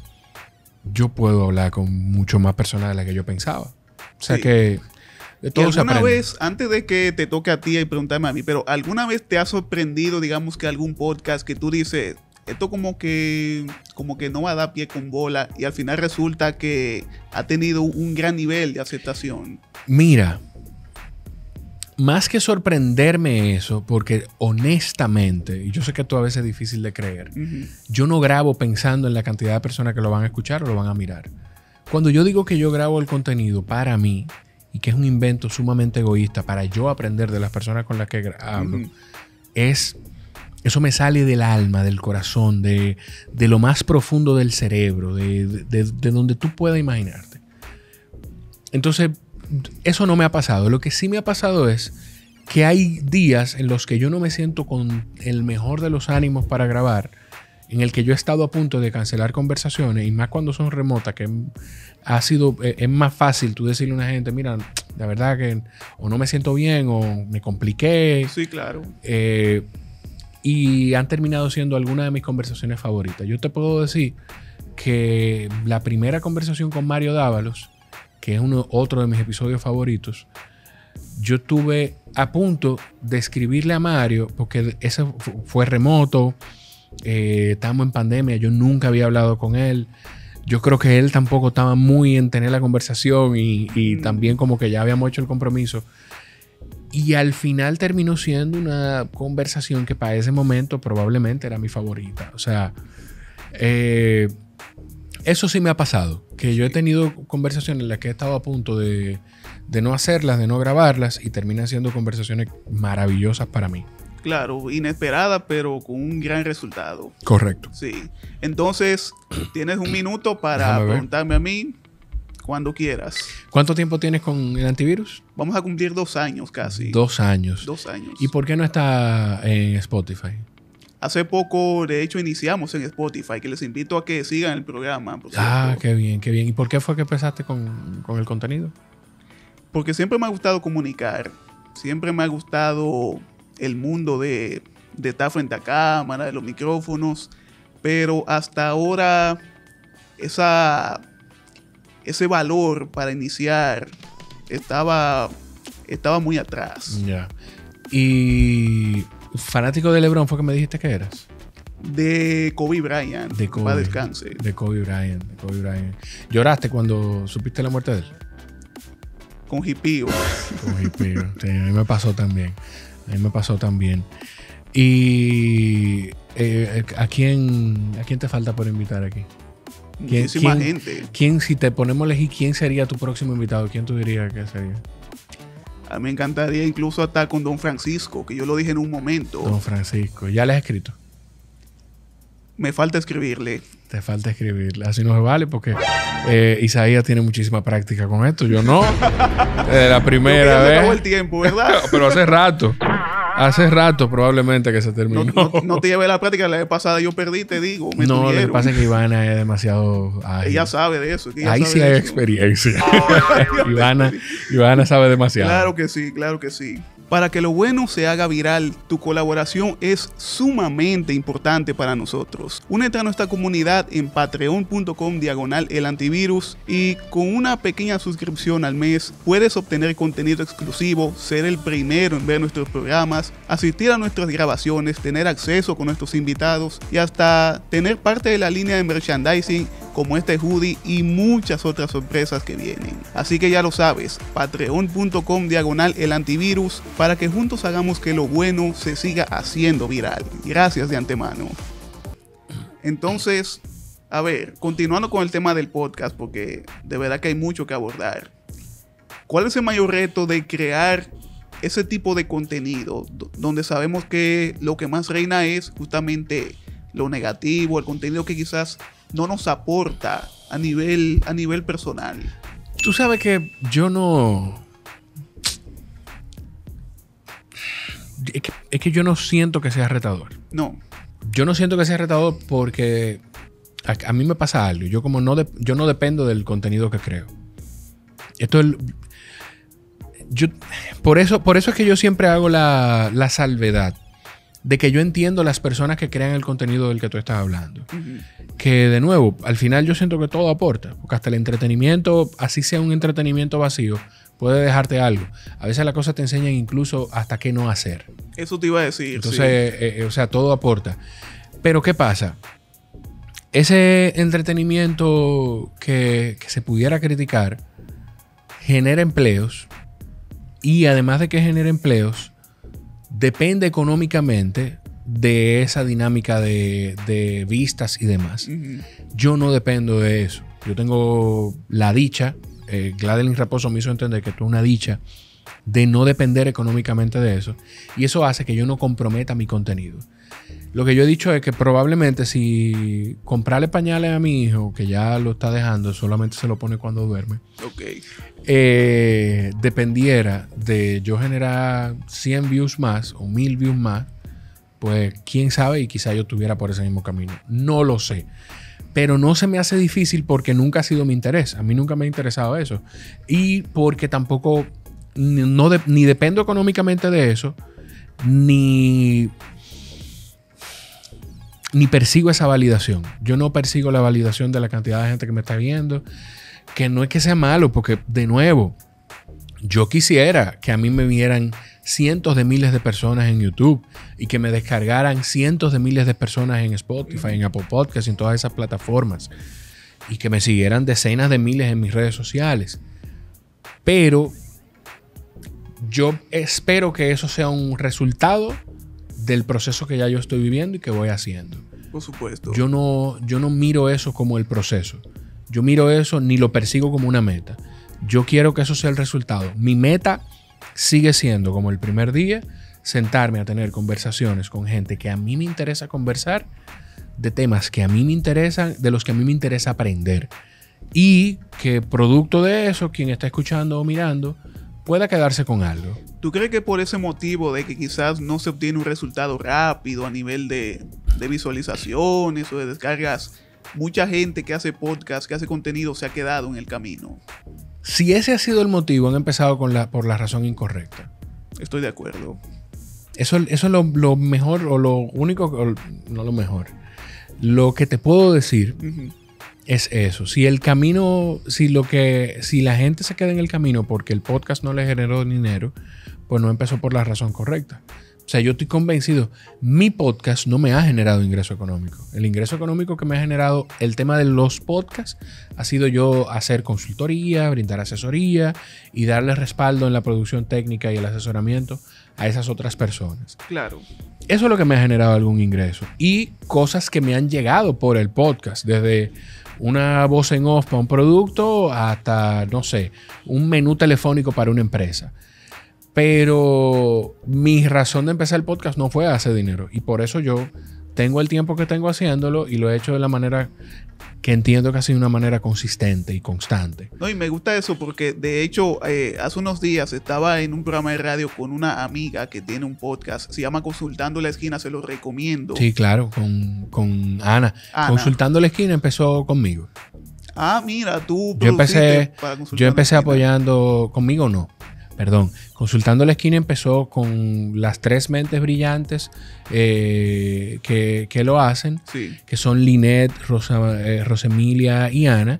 [SPEAKER 1] yo puedo hablar con mucho más personas de las que yo pensaba. O sea que de todo se aprende.
[SPEAKER 2] ¿Alguna vez, antes de que te toque a ti y preguntarme a mí, pero alguna vez te ha sorprendido, digamos, que algún podcast que tú dices, esto como que no va a dar pie con bola, y al final resulta que ha tenido un gran nivel de aceptación?
[SPEAKER 1] Mira, más que sorprenderme eso, porque honestamente, y yo sé que esto a veces es difícil de creer, yo no grabo pensando en la cantidad de personas que lo van a escuchar o lo van a mirar. Cuando yo digo que yo grabo el contenido para mí y que es un invento sumamente egoísta para yo aprender de las personas con las que hablo, eso me sale del alma, del corazón, de lo más profundo del cerebro, de donde tú puedas imaginarte. Entonces, eso no me ha pasado. Lo que sí me ha pasado es que hay días en los que yo no me siento con el mejor de los ánimos para grabar, en el que yo he estado a punto de cancelar conversaciones, y más cuando son remotas, que es más fácil tú decirle a una gente, mira, la verdad que o no me siento bien o me compliqué.
[SPEAKER 2] Sí, claro.
[SPEAKER 1] Y han terminado siendo algunas de mis conversaciones favoritas. Yo te puedo decir que la primera conversación con Mario Dávalos, que es otro de mis episodios favoritos, yo estuve a punto de escribirle a Mario, porque ese fue remoto, estábamos en pandemia, yo nunca había hablado con él. Yo creo que él tampoco estaba muy en tener la conversación y también como que ya habíamos hecho el compromiso. Y al final terminó siendo una conversación que para ese momento probablemente era mi favorita. O sea, eso sí me ha pasado, que yo he tenido conversaciones en las que he estado a punto de no hacerlas, de no grabarlas, y terminan siendo conversaciones maravillosas para mí.
[SPEAKER 2] Claro, inesperada, pero con un gran resultado.
[SPEAKER 1] Correcto.
[SPEAKER 2] Sí. Entonces, tienes un minuto para preguntarme a mí cuando quieras.
[SPEAKER 1] ¿Cuánto tiempo tienes con el antivirus?
[SPEAKER 2] Vamos a cumplir 2 años casi.
[SPEAKER 1] 2 años.
[SPEAKER 2] 2 años.
[SPEAKER 1] ¿Y por qué no está en Spotify?
[SPEAKER 2] Hace poco, de hecho, iniciamos en Spotify, que les invito a que sigan el programa.
[SPEAKER 1] Qué bien, qué bien. ¿Y por qué fue que empezaste con el contenido?
[SPEAKER 2] Porque siempre me ha gustado comunicar. Siempre me ha gustado el mundo de estar frente a cámara, de los micrófonos. Pero hasta ahora, ese valor para iniciar estaba muy atrás.
[SPEAKER 1] Ya. ¿Y fanático de LeBron fue que me dijiste que eras?
[SPEAKER 2] De Kobe Bryant.
[SPEAKER 1] De Kobe.
[SPEAKER 2] Para descanse.
[SPEAKER 1] De Kobe Bryant. ¿Lloraste cuando supiste la muerte de él?
[SPEAKER 2] Con hipío.
[SPEAKER 1] Con hipío. Sí, a mí me pasó también. ¿Y ¿a quién te falta por invitar aquí?
[SPEAKER 2] Muchísima gente.
[SPEAKER 1] Si te ponemos a elegir quién sería tu próximo invitado, ¿quién tú dirías que sería?
[SPEAKER 2] A mí me encantaría incluso estar con Don Francisco, que yo lo dije en un momento.
[SPEAKER 1] Don Francisco. ¿Ya le has escrito?
[SPEAKER 2] Me falta escribirle.
[SPEAKER 1] Te falta escribirle. Así no se vale porque Isaías tiene muchísima práctica con esto. Yo no. La primera vez.
[SPEAKER 2] Se acabó el tiempo, ¿verdad?
[SPEAKER 1] Pero hace rato. Hace rato probablemente que se terminó.
[SPEAKER 2] No te llevé la práctica. La vez pasada yo perdí, te digo.
[SPEAKER 1] Lo que pasa es que Ivana es demasiado...
[SPEAKER 2] Ella sabe de eso.
[SPEAKER 1] Ahí sí hay experiencia. Ivana sabe demasiado.
[SPEAKER 2] Claro que sí, claro que sí. Para que lo bueno se haga viral, tu colaboración es sumamente importante para nosotros. Únete a nuestra comunidad en patreon.com/elantivirus y con una pequeña suscripción al mes puedes obtener contenido exclusivo, ser el primero en ver nuestros programas, asistir a nuestras grabaciones, tener acceso con nuestros invitados y hasta tener parte de la línea de merchandising como este hoodie y muchas otras sorpresas que vienen. Así que ya lo sabes, patreon.com/elantivirus para que juntos hagamos que lo bueno se siga haciendo viral. Gracias de antemano. Entonces, a ver, continuando con el tema del podcast, porque de verdad que hay mucho que abordar. ¿Cuál es el mayor reto de crear ese tipo de contenido donde sabemos que lo que más reina es justamente lo negativo, el contenido que quizás no nos aporta a nivel personal?
[SPEAKER 1] Tú sabes que yo no... Es que yo no siento que sea retador.
[SPEAKER 2] No.
[SPEAKER 1] Yo no siento que sea retador porque a mí me pasa algo. Yo no dependo del contenido que creo. Por eso es que yo siempre hago la salvedad de que yo entiendo las personas que crean el contenido del que tú estás hablando. Uh-huh. Que de nuevo, al final yo siento que todo aporta. Porque hasta el entretenimiento, así sea un entretenimiento vacío, puede dejarte algo. A veces las cosas te enseñan incluso hasta qué no hacer.
[SPEAKER 2] Eso te iba a decir.
[SPEAKER 1] Entonces, sí. O sea, todo aporta. Pero ¿qué pasa? Ese entretenimiento que se pudiera criticar genera empleos Y además de que genera empleos, depende económicamente de esa dinámica de vistas y demás. Yo no dependo de eso. Yo tengo la dicha, Gladeline Raposo me hizo entender que tuve una dicha de no depender económicamente de eso. Y eso hace que yo no comprometa mi contenido. Lo que yo he dicho es que probablemente si comprarle pañales a mi hijo, que ya lo está dejando, solamente se lo pone cuando duerme.
[SPEAKER 2] Ok.
[SPEAKER 1] Dependiera de yo generar 100 views más o 1000 views más, pues quién sabe, y quizá yo estuviera por ese mismo camino. No lo sé. Pero no se me hace difícil porque nunca ha sido mi interés. A mí nunca me ha interesado eso. Y porque tampoco ni dependo económicamente de eso, ni persigo esa validación. Yo no persigo la validación de la cantidad de gente que me está viendo, que no es que sea malo, porque de nuevo, yo quisiera que a mí me vieran cientos de miles de personas en YouTube y que me descargaran cientos de miles de personas en Spotify, en Apple Podcasts, en todas esas plataformas, y que me siguieran decenas de miles en mis redes sociales. Pero yo espero que eso sea un resultado del proceso que ya yo estoy viviendo y que voy haciendo.
[SPEAKER 2] Por supuesto.
[SPEAKER 1] Yo no miro eso como el proceso. Yo miro eso ni lo persigo como una meta. Yo quiero que eso sea el resultado. Mi meta sigue siendo, como el primer día, sentarme a tener conversaciones con gente que a mí me interesa conversar, de temas que a mí me interesan, de los que a mí me interesa aprender. Y que producto de eso, quien está escuchando o mirando, pueda quedarse con algo.
[SPEAKER 2] ¿Tú crees que por ese motivo de que quizás no se obtiene un resultado rápido a nivel de visualizaciones o de descargas, mucha gente que hace podcast, que hace contenido, se ha quedado en el camino?
[SPEAKER 1] Si ese ha sido el motivo, han empezado por la razón incorrecta.
[SPEAKER 2] Estoy de acuerdo.
[SPEAKER 1] Eso es lo mejor, o lo único, o no lo mejor. Lo que te puedo decir es eso. Si el camino, si la gente se queda en el camino porque el podcast no le generó dinero, pues no empezó por la razón correcta. O sea, yo estoy convencido, mi podcast no me ha generado ingreso económico. El ingreso económico que me ha generado el tema de los podcasts ha sido yo hacer consultoría, brindar asesoría y darle respaldo en la producción técnica y el asesoramiento a esas otras personas.
[SPEAKER 2] Claro.
[SPEAKER 1] Eso es lo que me ha generado algún ingreso. Y cosas que me han llegado por el podcast, desde una voz en off para un producto hasta, no sé, un menú telefónico para una empresa. Pero mi razón de empezar el podcast no fue hacer dinero. Y por eso yo tengo el tiempo que tengo haciéndolo y lo he hecho de la manera que entiendo que ha sido una manera consistente y constante.
[SPEAKER 2] No, y me gusta eso porque de hecho hace unos días estaba en un programa de radio con una amiga que tiene un podcast. Se llama Consultando la Esquina, se lo recomiendo.
[SPEAKER 1] Sí, claro, con Ana. Consultando la Esquina empezó conmigo.
[SPEAKER 2] Ah, mira, tú
[SPEAKER 1] Yo empecé apoyando conmigo, no. Perdón, Consultando la Esquina empezó con las 3 mentes brillantes que lo hacen,
[SPEAKER 2] sí,
[SPEAKER 1] que son Linet, Rosemilia y Ana,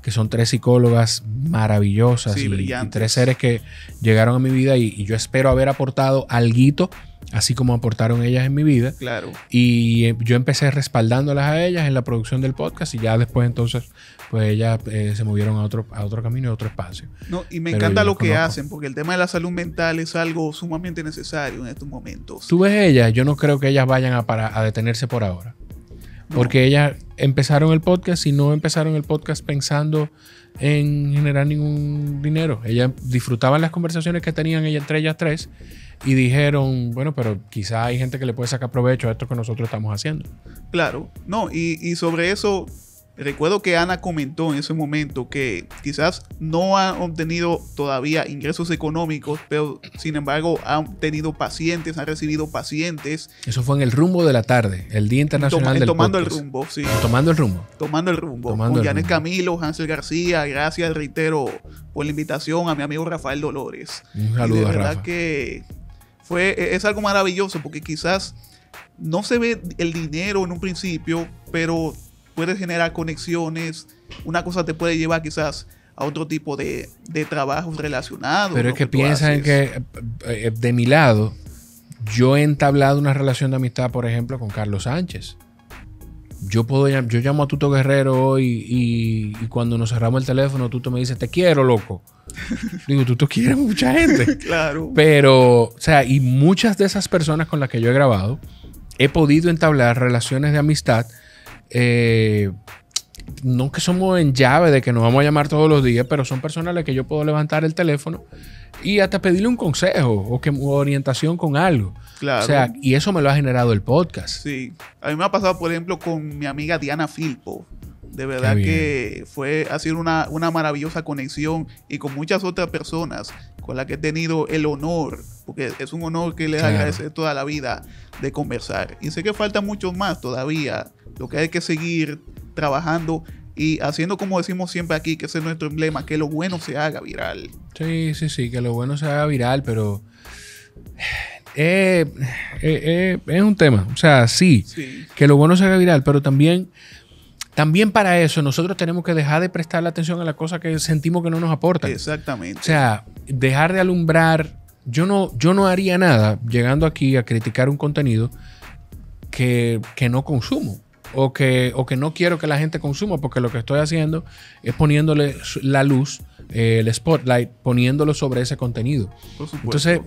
[SPEAKER 1] que son 3 psicólogas maravillosas,
[SPEAKER 2] sí,
[SPEAKER 1] y 3 seres que llegaron a mi vida y yo espero haber aportado alguito, así como aportaron ellas en mi vida.
[SPEAKER 2] Claro.
[SPEAKER 1] Y yo empecé respaldándolas a ellas en la producción del podcast y ya después entonces pues ellas se movieron a otro camino y a otro espacio.
[SPEAKER 2] No, y me encanta lo que hacen, porque el tema de la salud mental es algo sumamente necesario en estos momentos.
[SPEAKER 1] Tú ves ellas, yo no creo que ellas vayan a detenerse por ahora. No. Porque ellas empezaron el podcast y no empezaron el podcast pensando en generar ningún dinero. Ellas disfrutaban las conversaciones que tenían entre ellas 3 y dijeron, bueno, pero quizá hay gente que le puede sacar provecho a esto que nosotros estamos haciendo.
[SPEAKER 2] Claro, no, y sobre eso, recuerdo que Ana comentó en ese momento que quizás no han obtenido todavía ingresos económicos, pero sin embargo han tenido pacientes, han recibido pacientes.
[SPEAKER 1] Eso fue en el rumbo de la tarde, el Día Internacional del
[SPEAKER 2] Tomando
[SPEAKER 1] Podcast.
[SPEAKER 2] el rumbo, sí.
[SPEAKER 1] Tomando el rumbo.
[SPEAKER 2] Tomando el rumbo. Con Janet Camilo, Hansel García, gracias, reitero, por la invitación a mi amigo Rafael Dolores.
[SPEAKER 1] Un saludo,
[SPEAKER 2] y de
[SPEAKER 1] a
[SPEAKER 2] verdad
[SPEAKER 1] Rafa.
[SPEAKER 2] que es algo maravilloso porque quizás no se ve el dinero en un principio, pero puedes generar conexiones. Una cosa te puede llevar quizás a otro tipo de trabajos relacionados.
[SPEAKER 1] Pero es que piensa en que de mi lado, yo he entablado una relación de amistad, por ejemplo, con Carlos Sánchez. yo llamo a Tuto Guerrero hoy y cuando nos cerramos el teléfono, Tuto me dice, te quiero, loco. Digo, Tuto quiere mucha gente.
[SPEAKER 2] Claro.
[SPEAKER 1] Pero, o sea, y muchas de esas personas con las que yo he grabado, he podido entablar relaciones de amistad. No que somos en llave de que nos vamos a llamar todos los días, pero son personas a las que yo puedo levantar el teléfono y hasta pedirle un consejo o orientación con algo.
[SPEAKER 2] Claro.
[SPEAKER 1] O sea, y eso me lo ha generado el podcast.
[SPEAKER 2] Sí. A mí me ha pasado, por ejemplo, con mi amiga Diana Filpo. De verdad
[SPEAKER 1] Qué
[SPEAKER 2] que ha sido una maravillosa conexión, y con muchas otras personas con las que he tenido el honor, porque es un honor que les agradecer toda la vida, de conversar. Y sé que falta mucho más todavía. Lo que hay que seguir trabajando y haciendo, como decimos siempre aquí, que ese es nuestro emblema, que lo bueno se haga viral.
[SPEAKER 1] Sí, que lo bueno se haga viral, pero es un tema. O sea, sí, que lo bueno se haga viral, pero también para eso nosotros tenemos que dejar de prestarle atención a las cosas que sentimos que no nos aportan.
[SPEAKER 2] Exactamente.
[SPEAKER 1] O sea, dejar de alumbrar. Yo no haría nada llegando aquí a criticar un contenido que no consumo. O que no quiero que la gente consuma, porque lo que estoy haciendo es poniéndole la luz, el spotlight, poniéndolo sobre ese contenido.
[SPEAKER 2] Por supuesto.
[SPEAKER 1] Entonces,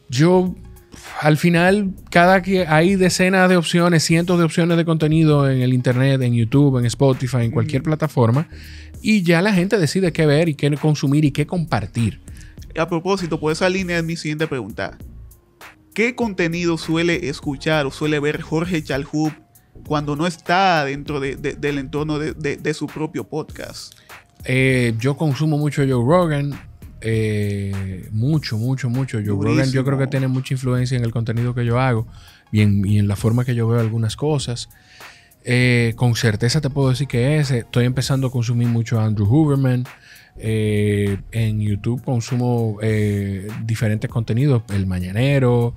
[SPEAKER 1] yo, al final, hay decenas de opciones, cientos de opciones de contenido en el internet, en YouTube, en Spotify, en cualquier plataforma, y ya la gente decide qué ver y qué consumir y qué compartir.
[SPEAKER 2] A propósito, por esa línea es mi siguiente pregunta. ¿Qué contenido suele escuchar o suele ver Jorge Chalhoub cuando no está dentro del entorno de su propio podcast?
[SPEAKER 1] Yo consumo mucho Joe Rogan. Mucho. Joe Rogan, yo creo que tiene mucha influencia en el contenido que yo hago y en la forma que yo veo algunas cosas. Con certeza te puedo decir que estoy empezando a consumir mucho a Andrew Huberman. En YouTube consumo diferentes contenidos, El Mañanero,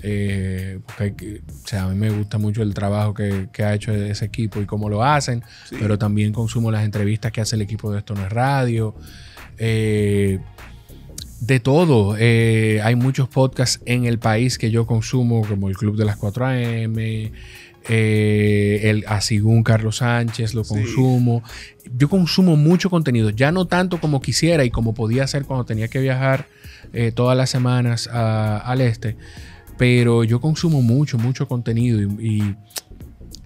[SPEAKER 1] porque o sea, a mí me gusta mucho el trabajo que ha hecho ese equipo y cómo lo hacen, pero también consumo las entrevistas que hace el equipo de Esto No Es Radio. De todo. Hay muchos podcasts en el país que yo consumo, como el Club de las 4 AM, el Asigún Carlos Sánchez, lo consumo. Yo consumo mucho contenido, ya no tanto como quisiera y como podía hacer cuando tenía que viajar todas las semanas al este, pero yo consumo mucho contenido y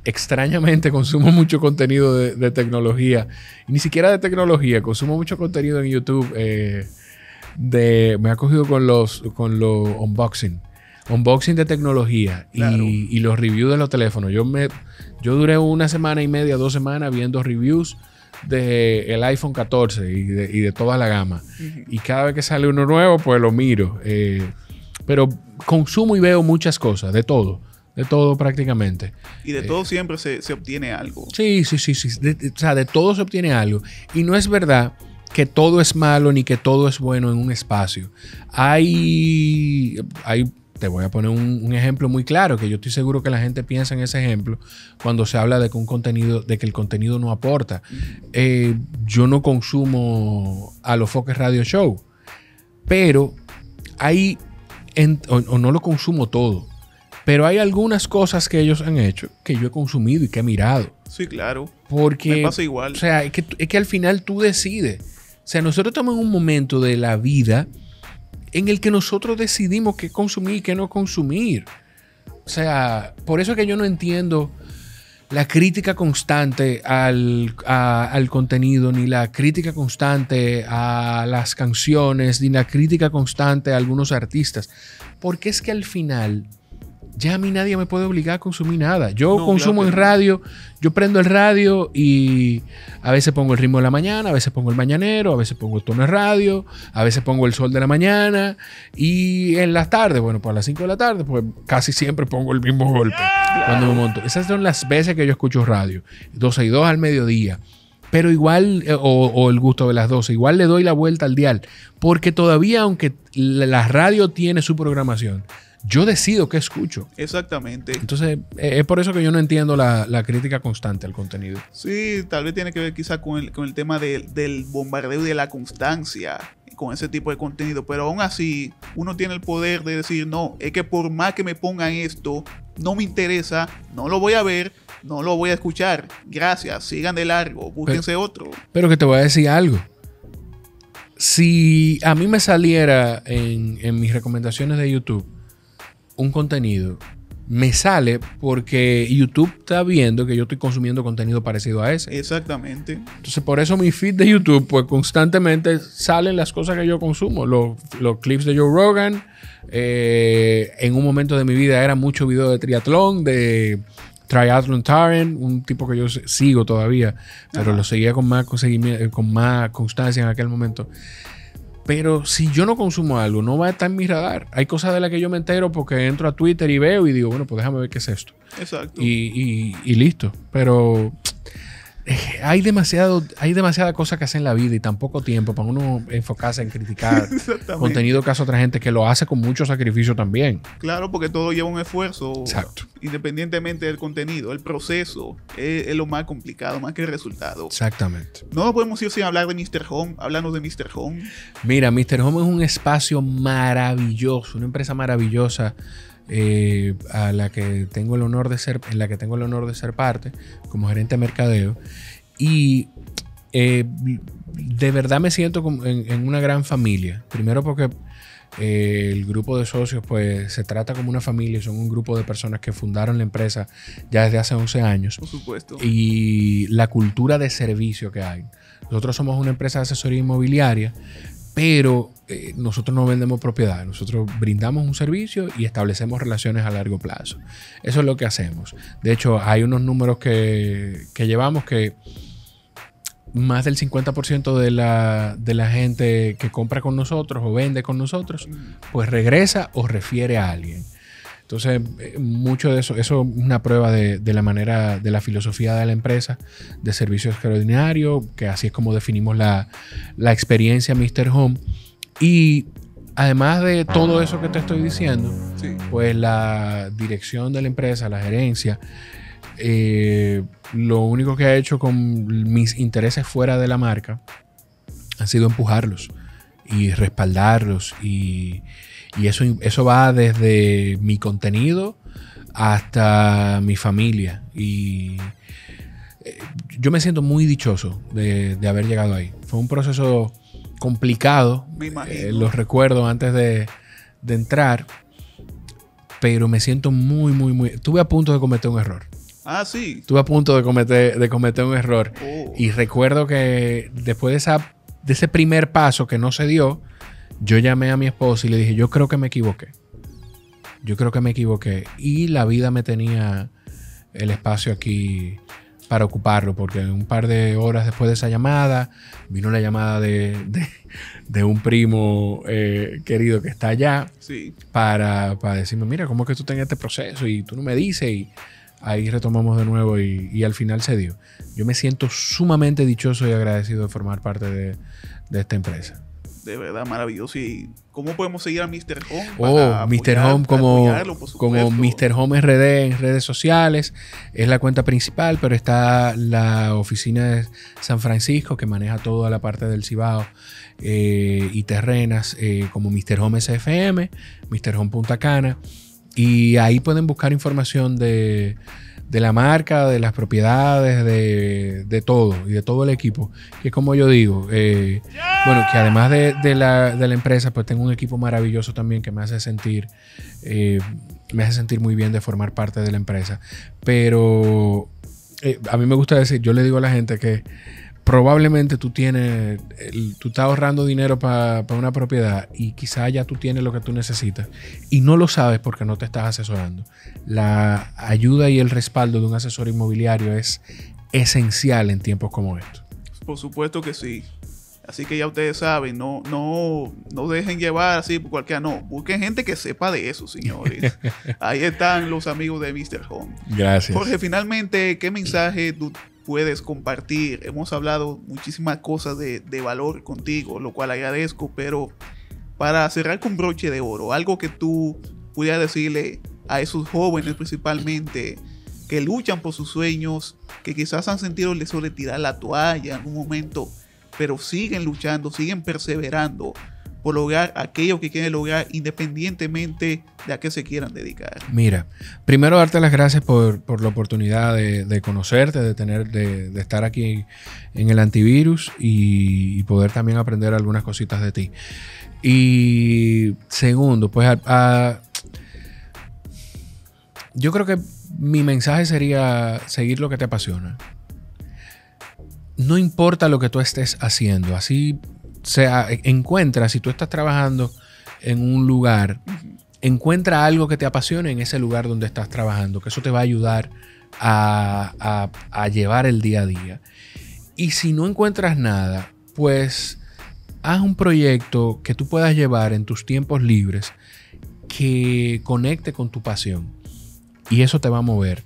[SPEAKER 1] extrañamente consumo mucho contenido de tecnología, y ni siquiera de tecnología, consumo mucho contenido en YouTube. Me ha cogido con los unboxing de tecnología, claro, y los reviews de los teléfonos. Yo duré una semana y media, 2 semanas viendo reviews del iPhone 14 y de toda la gama. Y cada vez que sale uno nuevo, pues lo miro. Pero consumo y veo muchas cosas, de todo prácticamente. Y de todo siempre se obtiene algo. Sí. O sea, de todo se obtiene algo. Y no es verdad que todo es malo ni que todo es bueno en un espacio. Te voy a poner un ejemplo muy claro, que yo estoy seguro que la gente piensa en ese ejemplo cuando se habla de que el contenido no aporta. Yo no consumo a los Foques Radio Show, pero no lo consumo todo, pero hay algunas cosas que ellos han hecho que yo he consumido y que he mirado. Sí, claro. Porque me pasa igual. O sea, es que al final tú decides. O sea, nosotros estamos en un momento de la vida en el que nosotros decidimos qué consumir y qué no consumir. O sea, por eso es que yo no entiendo la crítica constante al contenido, ni la crítica constante a las canciones, ni la crítica constante a algunos artistas. Porque es que al final ya a mí nadie me puede obligar a consumir nada. Yo consumo en radio, yo prendo el radio y a veces pongo el ritmo de la mañana, a veces pongo el mañanero, a veces pongo el tono de radio, a veces pongo el sol de la mañana, y en las tardes, bueno, pues a las 5 de la tarde, pues casi siempre pongo el mismo golpe cuando me monto. Esas son las veces que yo escucho radio, 12 y 2 al mediodía. Pero igual, o el gusto de las 12, igual le doy la vuelta al dial, porque todavía, aunque la radio tiene su programación, yo decido qué escucho. Exactamente. Entonces, es por eso que yo no entiendo la crítica constante al contenido. Sí, tal vez tiene que ver quizá con el tema del bombardeo y de la constancia con ese tipo de contenido. Pero aún así, uno tiene el poder de decir, no, es que por más que me pongan esto, no me interesa, no lo voy a ver,
[SPEAKER 2] no lo voy a escuchar. Gracias, sigan de largo, búsquense otro.
[SPEAKER 1] Pero que te voy a decir algo. Si a mí me saliera en mis recomendaciones de YouTube un contenido, me sale porque YouTube está viendo que yo estoy consumiendo contenido parecido a ese.
[SPEAKER 2] Exactamente.
[SPEAKER 1] Entonces, por eso mi feed de YouTube, pues constantemente salen las cosas que yo consumo. Los clips de Joe Rogan. En un momento de mi vida era mucho video de triatlón, de Triathlon Taren, un tipo que yo sigo todavía, pero lo seguía con más constancia en aquel momento. Pero si yo no consumo algo, no va a estar en mi radar. Hay cosas de las que yo me entero porque entro a Twitter y veo y digo, bueno, pues déjame ver qué es esto.
[SPEAKER 2] Exacto.
[SPEAKER 1] Y listo. Pero hay demasiada cosa que hacer en la vida y tan poco tiempo para uno enfocarse en criticar contenido que hace otra gente que lo hace con mucho sacrificio también.
[SPEAKER 2] Claro, porque todo lleva un esfuerzo.
[SPEAKER 1] Exacto.
[SPEAKER 2] Independientemente del contenido. El proceso es lo más complicado, más que el resultado.
[SPEAKER 1] Exactamente.
[SPEAKER 2] No podemos ir sin hablar de Mr. Home. Háblanos de Mr. Home.
[SPEAKER 1] Mira, Mr. Home es un espacio maravilloso, una empresa maravillosa a la que tengo el honor de ser, en la que tengo el honor de ser parte como gerente de mercadeo, y de verdad me siento en una gran familia. Primero porque el grupo de socios pues se trata como una familia, son un grupo de personas que fundaron la empresa ya desde hace 11 años.
[SPEAKER 2] Por supuesto.
[SPEAKER 1] Y la cultura de servicio que hay. Nosotros somos una empresa de asesoría inmobiliaria, pero nosotros no vendemos propiedad. Nosotros brindamos un servicio y establecemos relaciones a largo plazo. Eso es lo que hacemos. De hecho, hay unos números que llevamos que más del 50% de la gente que compra con nosotros o vende con nosotros, pues regresa o refiere a alguien. Entonces, mucho de eso es una prueba de la manera, de la filosofía de la empresa de servicio extraordinario, que así es como definimos la experiencia Mr. Home. Y además de todo eso que te estoy diciendo,
[SPEAKER 2] Sí.
[SPEAKER 1] pues la dirección de la empresa, la gerencia, lo único que ha hecho con mis intereses fuera de la marca ha sido empujarlos y respaldarlos, y eso va desde mi contenido hasta mi familia. Y yo me siento muy dichoso de haber llegado ahí. Fue un proceso complicado,
[SPEAKER 2] Me imagino.
[SPEAKER 1] los recuerdo antes de entrar, pero me siento muy... Estuve a punto de cometer un error.
[SPEAKER 2] Ah, sí.
[SPEAKER 1] Estuve a punto de cometer un error.
[SPEAKER 2] Oh.
[SPEAKER 1] Y recuerdo que después de ese primer paso que no se dio, yo llamé a mi esposa y le dije, yo creo que me equivoqué. Y la vida me tenía el espacio aquí para ocuparlo, porque un par de horas después de esa llamada, vino la llamada de un primo querido que está allá,
[SPEAKER 2] Sí.
[SPEAKER 1] para decirme, mira, ¿cómo es que tú tengas este proceso? Y tú no me dices, y ahí retomamos de nuevo y al final se dio. Yo me siento sumamente dichoso y agradecido de formar parte de esta empresa.
[SPEAKER 2] De verdad, maravilloso. ¿Y cómo podemos seguir a Mr. Home?
[SPEAKER 1] Mr. Home
[SPEAKER 2] para
[SPEAKER 1] como
[SPEAKER 2] apoyarlo, por supuesto?
[SPEAKER 1] Mr. Home RD en redes sociales. Es la cuenta principal, pero está la oficina de San Francisco que maneja toda la parte del Cibao y terrenas, como Mr. Home SFM, Mr. Home Punta Cana. Y ahí pueden buscar información de la marca, de las propiedades, de todo y de todo el equipo. Que como yo digo, bueno, que además de la empresa, pues tengo un equipo maravilloso también que me hace sentir muy bien de formar parte de la empresa. Pero a mí me gusta decir, yo le digo a la gente que probablemente tú estás ahorrando dinero para una propiedad y quizá ya tú tienes lo que tú necesitas y no lo sabes porque no te estás asesorando. La ayuda y el respaldo de un asesor inmobiliario es esencial en tiempos como estos.
[SPEAKER 2] Por supuesto que sí. Así que ya ustedes saben, no dejen llevar así por cualquiera. No, busquen gente que sepa de eso, señores. Ahí están los amigos de Mr. Home.
[SPEAKER 1] Gracias.
[SPEAKER 2] Jorge, finalmente, ¿qué mensaje tú puedes compartir? Hemos hablado muchísimas cosas de valor contigo, lo cual agradezco, pero para cerrar con broche de oro, algo que tú pudieras decirle a esos jóvenes principalmente que luchan por sus sueños, que quizás han sentido el deseo de tirar la toalla en un momento, pero siguen luchando, siguen perseverando por lograr aquello que quieren lograr independientemente de a qué se quieran dedicar?
[SPEAKER 1] Mira, primero darte las gracias por la oportunidad de conocerte, de estar aquí en el antivirus y poder también aprender algunas cositas de ti. Y segundo, pues yo creo que mi mensaje sería seguir lo que te apasiona. No importa lo que tú estés haciendo, así sea, encuentra, si tú estás trabajando en un lugar, encuentra algo que te apasione en ese lugar donde estás trabajando, que eso te va a ayudar a llevar el día a día. Y si no encuentras nada, pues haz un proyecto que tú puedas llevar en tus tiempos libres que conecte con tu pasión. Y eso te va a mover,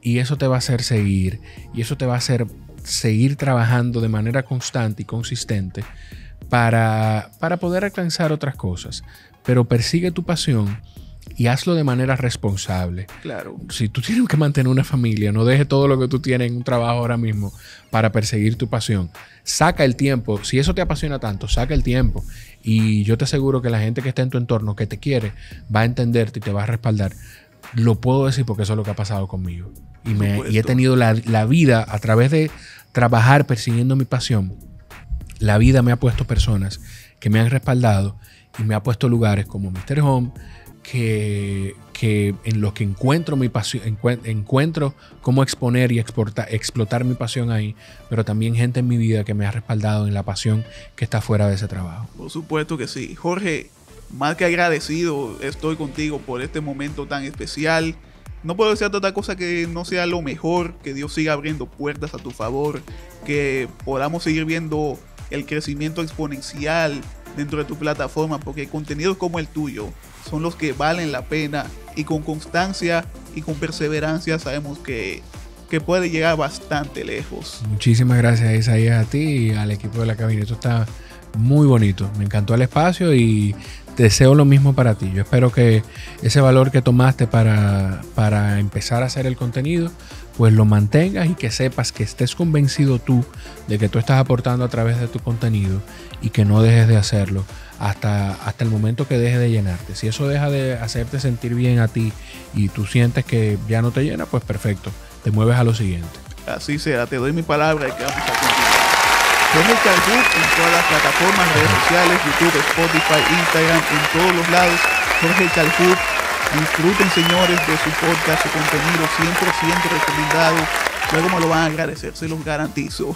[SPEAKER 1] y eso te va a hacer seguir, y eso te va a hacer seguir trabajando de manera constante y consistente para poder alcanzar otras cosas. Pero persigue tu pasión y hazlo de manera responsable.
[SPEAKER 2] Claro.
[SPEAKER 1] Si tú tienes que mantener una familia, no dejes todo lo que tú tienes en un trabajo ahora mismo para perseguir tu pasión. Saca el tiempo. Si eso te apasiona tanto, saca el tiempo. Y yo te aseguro que la gente que está en tu entorno, que te quiere, va a entenderte y te va a respaldar. Lo puedo decir porque eso es lo que ha pasado conmigo. Y he tenido la vida a través de trabajar persiguiendo mi pasión. La vida me ha puesto personas que me han respaldado y me ha puesto lugares como Mr. Home, que en los que encuentro mi pasión, encuentro cómo exponer y explotar mi pasión ahí, pero también gente en mi vida que me ha respaldado en la pasión que está fuera de ese trabajo.
[SPEAKER 2] Por supuesto que sí. Jorge, más que agradecido estoy contigo por este momento tan especial. No puedo decir otra cosa que no sea lo mejor, que Dios siga abriendo puertas a tu favor, que podamos seguir viendo el crecimiento exponencial dentro de tu plataforma, porque contenidos como el tuyo son los que valen la pena, y con constancia y con perseverancia sabemos que puede llegar bastante lejos.
[SPEAKER 1] Muchísimas gracias, Isaías, a ti y al equipo de La Cabina. Esto está muy bonito, me encantó el espacio y deseo lo mismo para ti. Yo espero que ese valor que tomaste para empezar a hacer el contenido, pues lo mantengas, y que sepas, que estés convencido tú de que tú estás aportando a través de tu contenido, y que no dejes de hacerlo hasta el momento que deje de llenarte. Si eso deja de hacerte sentir bien a ti y tú sientes que ya no te llena, pues perfecto, te mueves a lo siguiente.
[SPEAKER 2] Así será, te doy mi palabra y que vamos a continuar. Jorge Chalhoub en todas las plataformas, redes sociales, YouTube, Spotify, Instagram, en todos los lados. Jorge Chalhoub, disfruten, señores, de su podcast, su contenido 100% recomendado. Luego me lo van a agradecer, se los garantizo.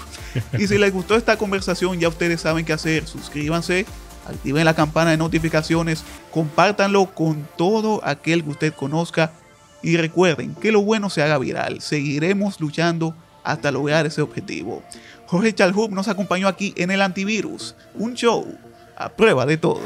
[SPEAKER 2] Y si les gustó esta conversación, ya ustedes saben qué hacer. Suscríbanse, activen la campana de notificaciones, compártanlo con todo aquel que usted conozca. Y recuerden que lo bueno se haga viral. Seguiremos luchando hasta lograr ese objetivo. Jorge Chalhoub nos acompañó aquí en el Antivirus, un show a prueba de todo.